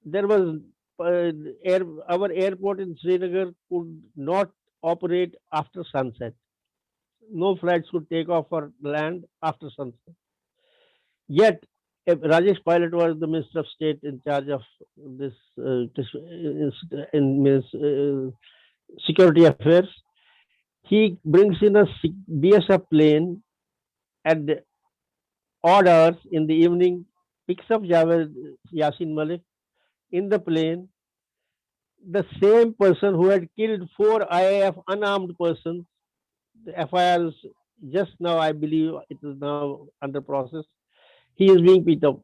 there was uh, air, our airport in Srinagar could not operate after sunset. No flights could take off or land after sunset. Yet, Rajesh Pilot was the Minister of State in charge of this security affairs. He brings in a BSF plane at the odd hours in the evening, picks up Javed Yasin Malik in the plane, the same person who had killed four IAF unarmed persons. The FIR is just now, I believe, it is now under process. He is being picked up.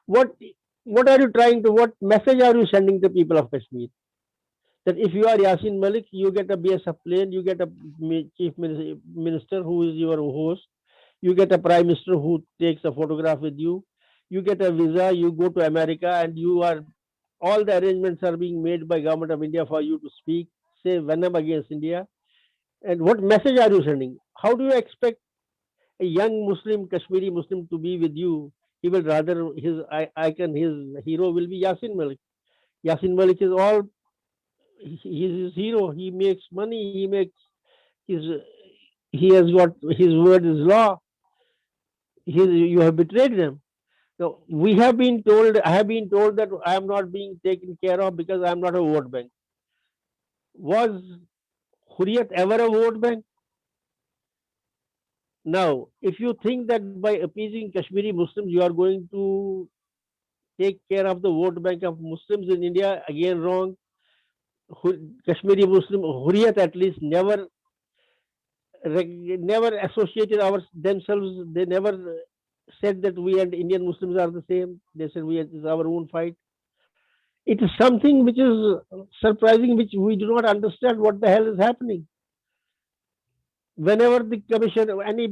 What what are you trying to? What message are you sending to people of Kashmir? That if you are Yasin Malik, you get a BSF plane, you get a chief minister who is your host, you get a prime minister who takes a photograph with you get a visa, you go to America, and you are all the arrangements are being made by government of India for you to speak, say venom against India. And what message are you sending? How do you expect a young Muslim, Kashmiri Muslim, to be with you? He will rather his icon, his hero will be Yasin Malik. Yasin Malik is all he is his hero. He makes money. He makes his he has got his word is law. You have betrayed them. So we have been told. I have been told that I am not being taken care of because I am not a vote bank. Was Hurriyat ever a vote bank? Now, if you think that by appeasing Kashmiri Muslims you are going to take care of the vote bank of Muslims in India, again wrong. Kashmiri Muslim Hurriyat at least never associated themselves. They never said that we and Indian Muslims are the same. They said it is our own fight. It is something which is surprising, which we do not understand what the hell is happening. Whenever the commission, any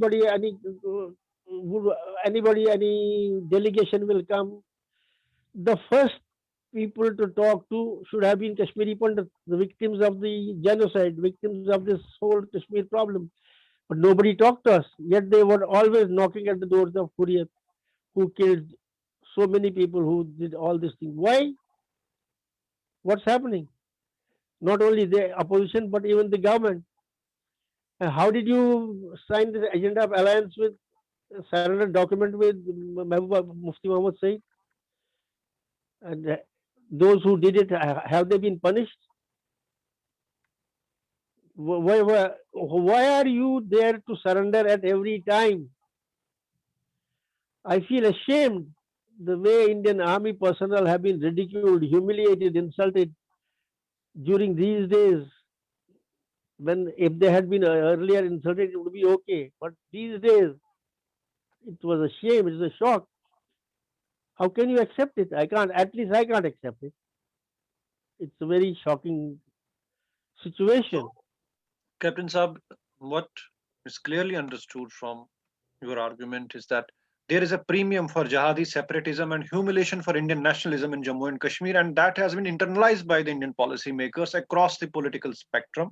delegation will come, the first people to talk to should have been Kashmiri Pandits, the victims of the genocide, victims of this whole Kashmir problem. But nobody talked to us. Yet they were always knocking at the doors of Hurriyat, who killed so many people, who did all these things. Why? What's happening? Not only the opposition, but even the government. And how did you sign this agenda of alliance with surrender document with Mufti Muhammad Saeed? And those who did it, have they been punished? Why are you there to surrender at every time? I feel ashamed the way Indian army personnel have been ridiculed, humiliated, insulted during these days. When if they had been earlier insulted, it would be okay. But these days, it was a shame. It's a shock. How can you accept it? I can't. At least I can't accept it. It's a very shocking So, situation. Captain Saab, what is clearly understood from your argument is that there is a premium for jihadi separatism and humiliation for Indian nationalism in Jammu and Kashmir, and that has been internalized by the Indian policymakers across the political spectrum.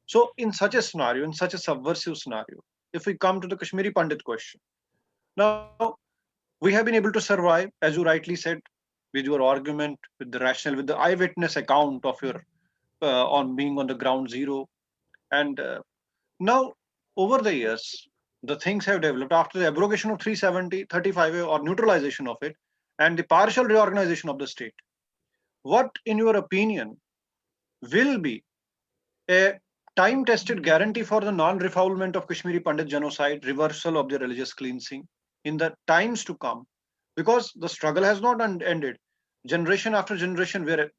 So, in such a scenario, in such a subversive scenario, if we come to the Kashmiri Pandit question, now we have been able to survive, as you rightly said, with your argument, with the rationale, with the eyewitness account of your on being on the ground zero, and now over the years, the things have developed after the abrogation of 370, 35A or neutralization of it, and the partial reorganization of the state. What, in your opinion, will be a time tested guarantee for the non refoulement of Kashmiri Pandit genocide, reversal of the religious cleansing in the times to come? Because the struggle has not ended. Generation after generation, where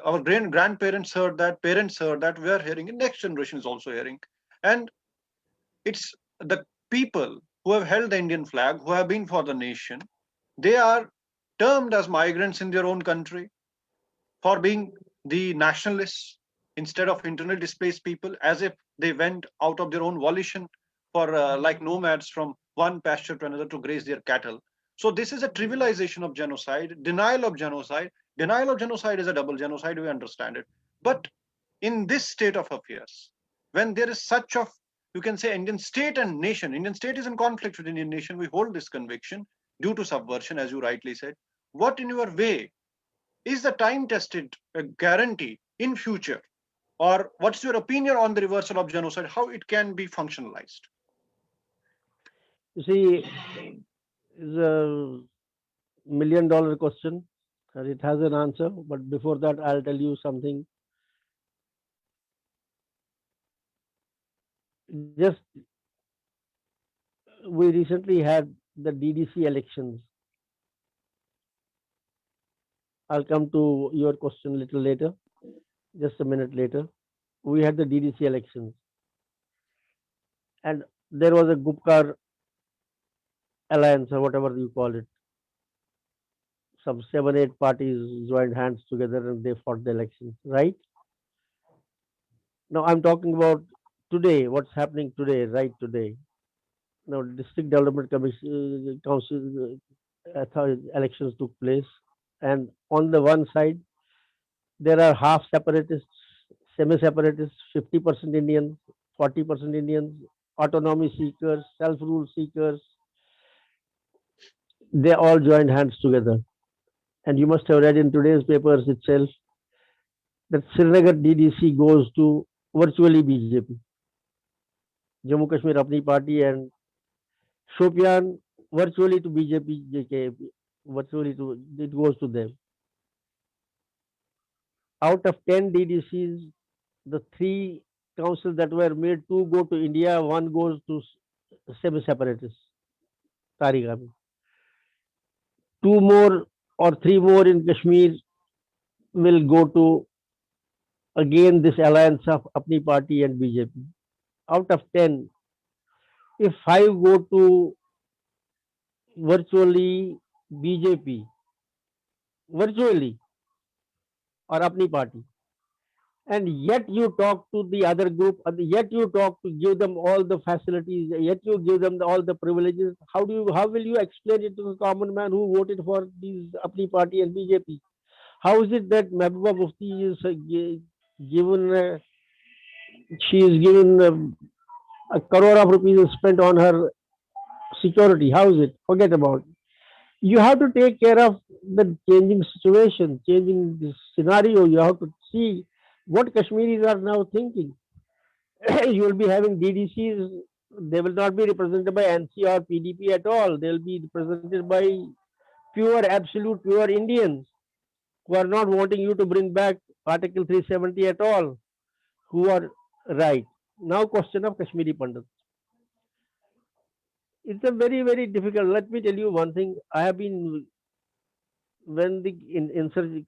our grandparents heard that, parents heard that, we are hearing, and next generation is also hearing. And it's the people who have held the Indian flag, who have been for the nation, they are termed as migrants in their own country for being the nationalists instead of internally displaced people, as if they went out of their own volition for like nomads from one pasture to another to graze their cattle. So this is a trivialization of genocide, denial of genocide. Denial of genocide is a double genocide, we understand it. But in this state of affairs, when there is such of, you can say, Indian state and nation, Indian state is in conflict with Indian nation, we hold this conviction due to subversion, as you rightly said. What in your way is the time tested guarantee in future, or what's your opinion on the reversal of genocide, how it can be functionalized? You see, it's a $1 million question, and it has an answer. But before that, I'll tell you something. Just we recently had the DDC elections. I'll come to your question a little later, just a minute later. We had the DDC elections, and there was a Gupkar alliance or whatever you call it. Some 7, 8 parties joined hands together and they fought the elections, right? Now I'm talking about today, what's happening today, right today. Now District Development Commission Council elections took place, and on the one side there are half separatists, semi-separatists, 50% Indians, 40% Indians, autonomy seekers, self-rule seekers. They all joined hands together. And you must have read in today's papers itself that Srinagar DDC goes to virtually BJP. Jammu Kashmir Apni Party and Shopian virtually to BJP, JK, virtually to, it goes to them. Out of 10 DDCs, the 3 councils that were made, 2 go to India, 1 goes to semi-separatists, Tarigami. 2 more or 3 more in Kashmir will go to again this alliance of Apni Party and BJP. Out of 10, if 5 go to virtually BJP, virtually, or Apni Party, and yet you talk to the other group, and yet you talk to give them all the facilities, yet you give them all the privileges, how will you explain it to the common man who voted for these Apni Party and BJP? How is it that Mehbooba Mufti is given, she is given a crore of rupees is spent on her security? How is it? Forget about it. You have to take care of the changing situation, changing the scenario. You have to see what Kashmiris are now thinking. You will be having DDCs. They will not be represented by NC or PDP at all. They will be represented by pure, absolute, pure Indians who are not wanting you to bring back Article 370 at all, who are right. Now, question of Kashmiri Pandit. It's a very, very difficult. Let me tell you one thing. I have been, when the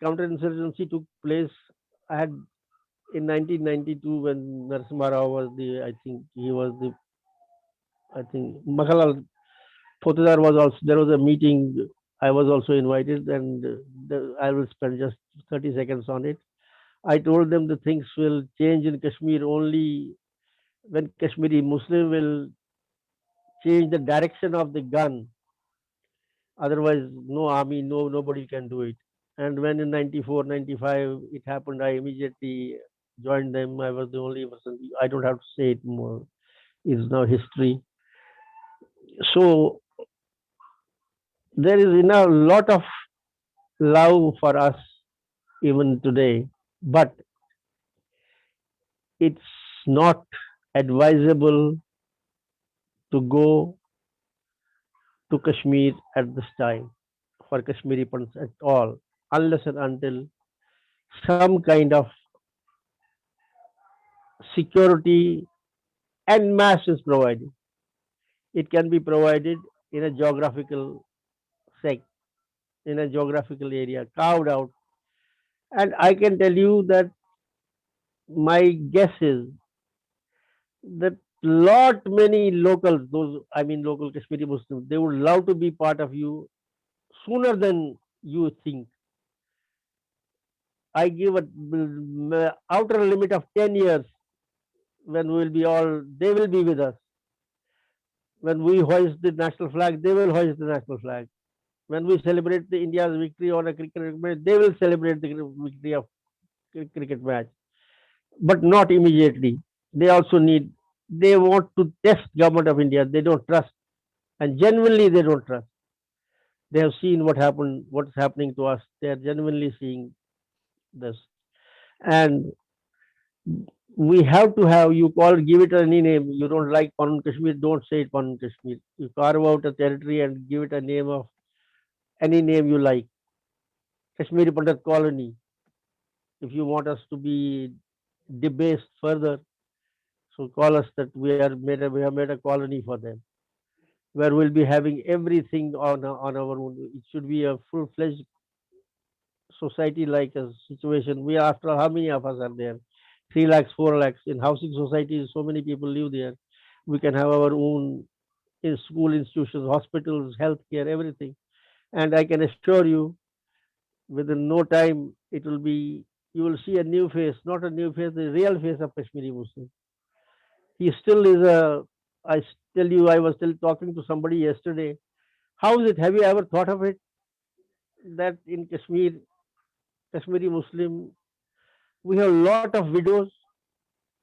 counter-insurgency took place, I had in 1992 when Narasimha Rao was Makhalal Potidar was also, there was a meeting. I was also invited, and I will spend just 30 seconds on it. I told them the things will change in Kashmir only when Kashmiri Muslim will change the direction of the gun. Otherwise, no army, nobody can do it. And when in 94, 95 it happened, I immediately joined them. I was the only person. I don't have to say it more. It's now history. So there is enough lot of love for us even today, but it's not advisable to go to Kashmir at this time for Kashmiri Pandits at all, unless and until some kind of security and mass is provided. It can be provided in a geographical sect, in a geographical area, carved out. And I can tell you that my guess is that lot many locals, those I mean local Kashmiri Muslims, they would love to be part of you sooner than you think. I give a outer limit of 10 years when we will be all, they will be with us. When we hoist the national flag, they will hoist the national flag. When we celebrate the India's victory on a cricket match, they will celebrate the victory of cricket match, but not immediately. They also need, they want to test government of India. They don't trust, and genuinely they don't trust. They have seen what happened, what's happening to us. They are genuinely seeing this, and we have to have, you call, give it any name. You don't like Panun Kashmir, don't say it Panun Kashmir. You carve out a territory and give it a name of any name you like. Kashmiri Pandit Colony. If you want us to be debased further, so call us that we have made a colony for them, where we'll be having everything on our own. It should be a full fledged society like a situation. We, after all, how many of us are there? 3 lakhs, 4 lakhs. In housing societies, so many people live there. We can have our own in school institutions, hospitals, healthcare, everything. And I can assure you, within no time, it will be, you will see a new face, not a new face, the real face of Kashmiri Muslim. He still is a, I tell you, I was still talking to somebody yesterday. How is it? Have you ever thought of it that in Kashmir, Kashmiri Muslim, we have a lot of widows,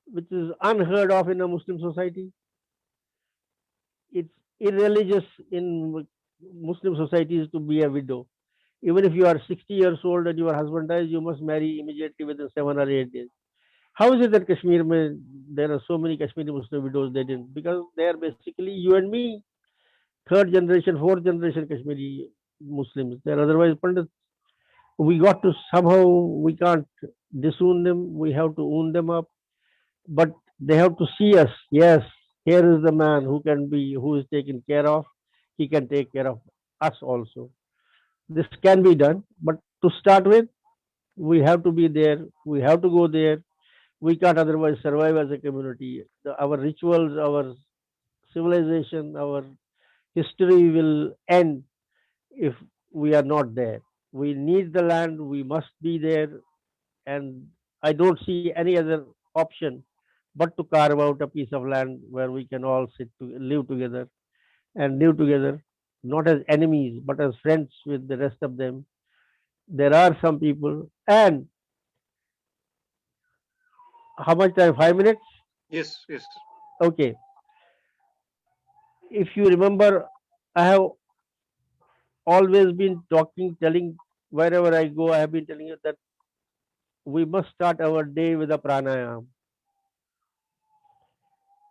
which is unheard of in a Muslim society. It's irreligious in Muslim societies to be a widow. Even if you are 60 years old and your husband dies, you must marry immediately within 7 or 8 days. How is it that Kashmir, there are so many Kashmiri Muslim widows? They didn't, because they are basically you and me, third generation, fourth generation Kashmiri Muslims. They are otherwise Pandits. We got to somehow, we can't disown them. We have to own them up, but they have to see us. Yes, here is the man who can be, who is taken care of. He can take care of us also. This can be done, but to start with, we have to be there. We have to go there. We can't otherwise survive as a community. Our rituals, our civilization, our history will end if we are not there. We need the land. We must be there, and I don't see any other option but to carve out a piece of land where we can all live together and live together, not as enemies but as friends with the rest of them. There are some people, and how much time? 5 minutes? Yes, yes. Okay. If you remember, I have always been talking, telling wherever I go, I have been telling you that we must start our day with a pranayam,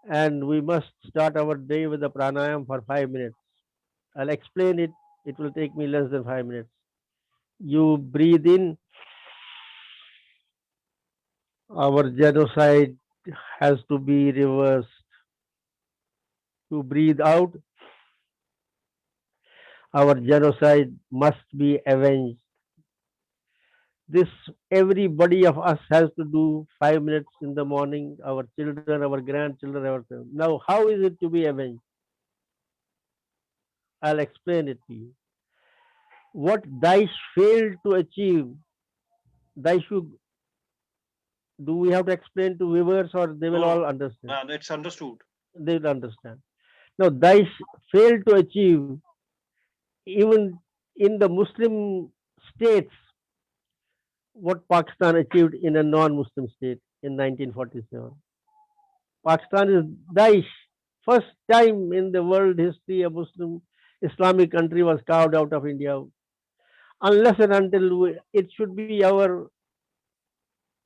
and we must start our day with a pranayam for 5 minutes. I'll explain it. It will take me less than 5 minutes. You breathe in, our genocide has to be reversed. You breathe out, our genocide must be avenged. This everybody of us has to do 5 minutes in the morning, our children, our grandchildren, everything. Now, how is it to be avenged? I'll explain it to you. What Daesh failed to achieve, Daesh Do we have to explain to viewers, or they will No, all no, understand? it's understood. They will understand. Now, Daesh failed to achieve, even in the Muslim states, what Pakistan achieved in a non-Muslim state in 1947. Pakistan is Daesh. First time in the world history a Muslim Islamic country was carved out of India. Unless and until it should be our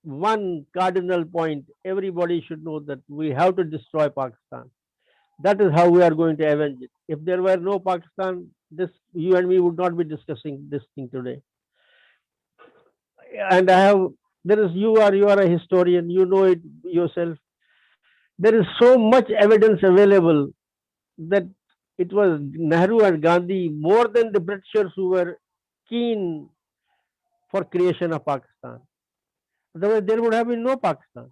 one cardinal point. Everybody should know that we have to destroy Pakistan. That is how we are going to avenge it. If there were no Pakistan, this you and me would not be discussing this thing today. And I have there is you are a historian, you know it yourself. There is so much evidence available that it was Nehru and Gandhi more than the Britishers who were keen for creation of Pakistan. Otherwise, there would have been no Pakistan.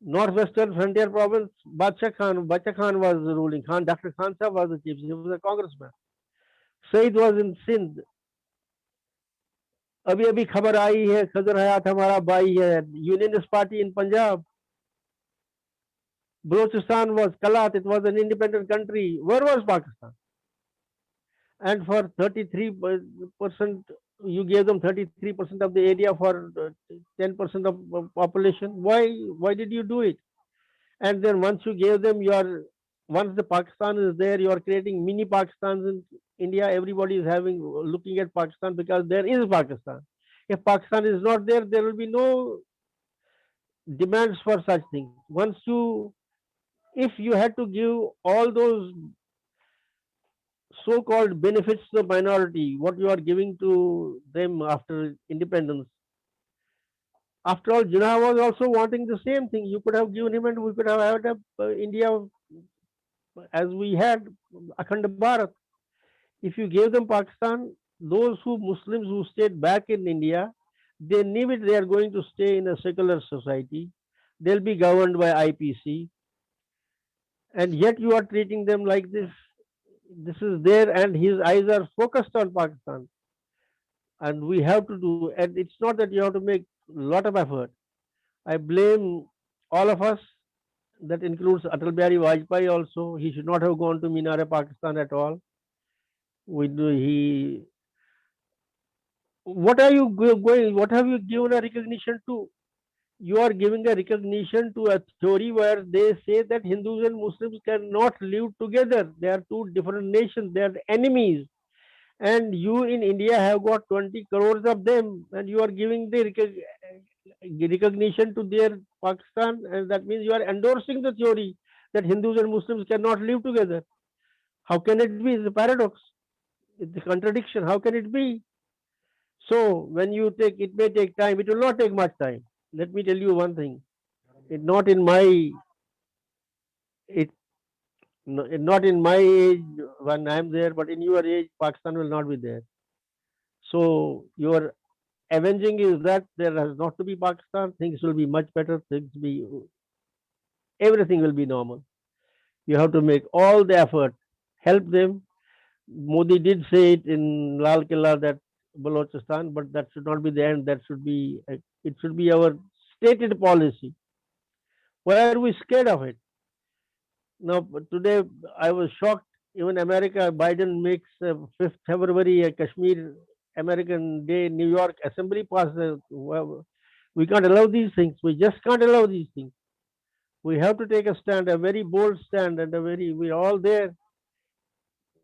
Northwestern Frontier Province, Bacha Khan was ruling. Dr. Khan Sahib was the chief. He was a congressman. Said was in Sindh. अभी अभी खबर आई है खजर हयात हमारा भाई है unionist party in Punjab Balochistan was Kalat, it was an independent country. Where was Pakistan? And for 33%, you gave them 33% of the area for 10% of population. Why did you do it? And then once you gave them once the Pakistan is there, you are creating mini Pakistans in India. Everybody is looking at Pakistan because there is Pakistan. If Pakistan is not there, there will be no demands for such things. If you had to give all those so-called benefits to the minority, what you are giving to them after independence. After all, Jinnah was also wanting the same thing. You could have given him, and we could have had India as we had Akhand Bharat. If you gave them Pakistan, those Muslims who stayed back in India, they knew it. They are going to stay in a secular society. They'll be governed by IPC, and yet you are treating them like this. This is there, and his eyes are focused on Pakistan. And we have to do, and it's not that you have to make a lot of effort. I blame all of us. That includes Atal Bihari Vajpayee also. He should not have gone to Minar Pakistan at all. We do, he. What are you going? What have you given a recognition to? You are giving a recognition to a theory where they say that Hindus and Muslims cannot live together. They are two different nations. They are enemies. And you in India have got 20 crores of them, and you are giving the recognition to their Pakistan, and that means you are endorsing the theory that Hindus and Muslims cannot live together. How can it be? It's a paradox. It's a contradiction. How can it be? So when you take, it may take time. It will not take much time. Let me tell you one thing. It not in my it not in my age when I am there, but in your age, Pakistan will not be there. So your avenging is that there has not to be Pakistan. Things will be much better. Everything will be normal. You have to make all the effort, help them. Modi did say it in Lal Killa that Balochistan, but that should not be the end. It should be our stated policy. Why are we scared of it? Now, today I was shocked. Even America, Biden makes 5th February a Kashmir American Day. New York Assembly passed. We can't allow these things. We just can't allow these things. We have to take a stand, a very bold stand, and we're all there.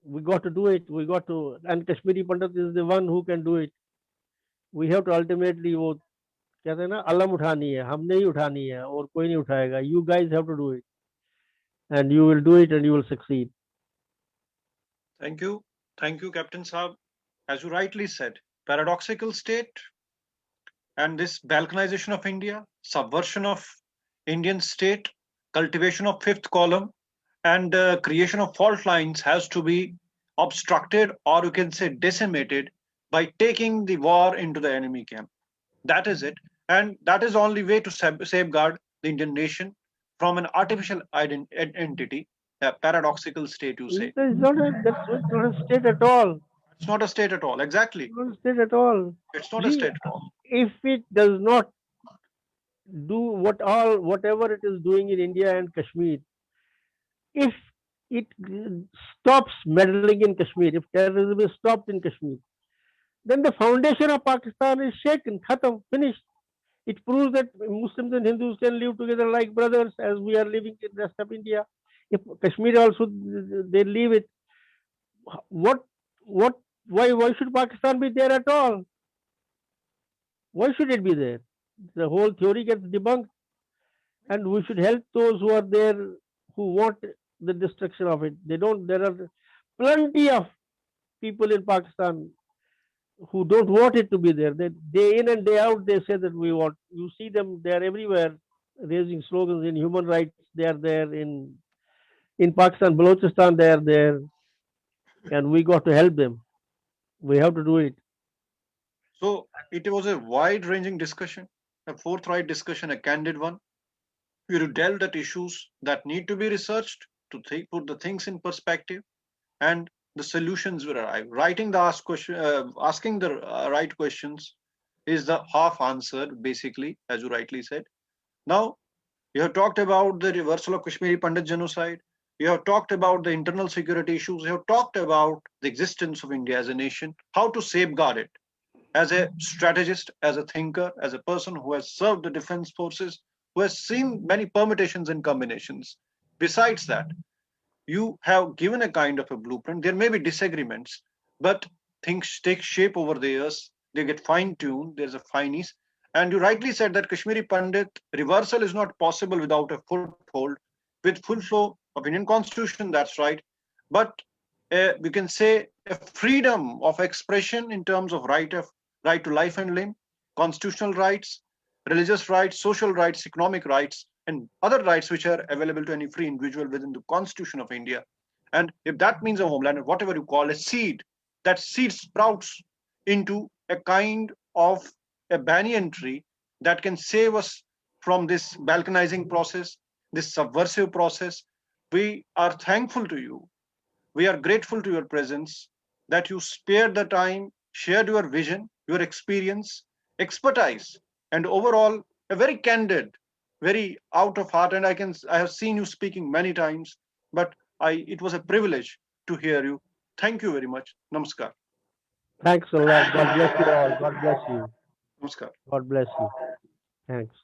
We got to do it. We got to, and Kashmiri Pandit is the one who can do it. We have to ultimately वो कहते हैं ना अलम उठानी है हमने ही उठानी है और कोई नहीं उठाएगा you guys have to do it and you will do it and you will succeed. Thank you. Thank you, Captain Saab. As you rightly said, paradoxical state and this balkanization of India, subversion of Indian state, cultivation of fifth column, and creation of fault lines has to be obstructed, or you can say decimated, by taking the war into the enemy camp. That is it. And that is the only way to safeguard the Indian nation from an artificial entity, a paradoxical state, you say. That's not a state at all. It's not a state at all. Exactly. It's not a state at all. It's not a state at all. If it does not do whatever it is doing in India and Kashmir, if it stops meddling in Kashmir, if terrorism is stopped in Kashmir, then the foundation of Pakistan is shaken, khatam, finished. It proves that Muslims and Hindus can live together like brothers as we are living in the rest of India. If Kashmir also they leave it, what what why should Pakistan be there at all? Why should it be there? The whole theory gets debunked, and we should help those who are there who want the destruction of it. They don't. There are plenty of people in Pakistan who don't want it to be there. They day in and day out they say that we want. You see them; they are everywhere, raising slogans in human rights. They are there in Pakistan, Balochistan. They are there, and we got to help them. We have to do it. So it was a wide-ranging discussion, a forthright discussion, a candid one. We delved at issues that need to be researched to put the things in perspective, and the solutions will arrive. Writing the asking the right questions is the half answer, basically, as you rightly said. Now, you have talked about the reversal of Kashmiri Pandit genocide. You have talked about the internal security issues. You have talked about the existence of India as a nation, how to safeguard it. As a strategist, as a thinker, as a person who has served the defense forces, who has seen many permutations and combinations. Besides that, you have given a kind of a blueprint. There may be disagreements, but things take shape over the years. They get fine tuned. There's a fineness. And you rightly said that Kashmiri Pandit reversal is not possible without a foothold, with full flow of Indian Constitution. That's right. But we can say a freedom of expression in terms of right to life and limb, constitutional rights, religious rights, social rights, economic rights, and other rights which are available to any free individual within the Constitution of India. And if that means a homeland, or whatever you call a seed, that seed sprouts into a kind of a banyan tree that can save us from this balkanizing process, this subversive process. We are thankful to you. We are grateful to your presence, that you spared the time, shared your vision, your experience, expertise, and overall a very candid, very out of heart. And I have seen you speaking many times, but it was a privilege to hear you. Thank you very much. Namaskar. Thanks a lot. God bless you all. God bless you. Namaskar. God bless you. Thanks.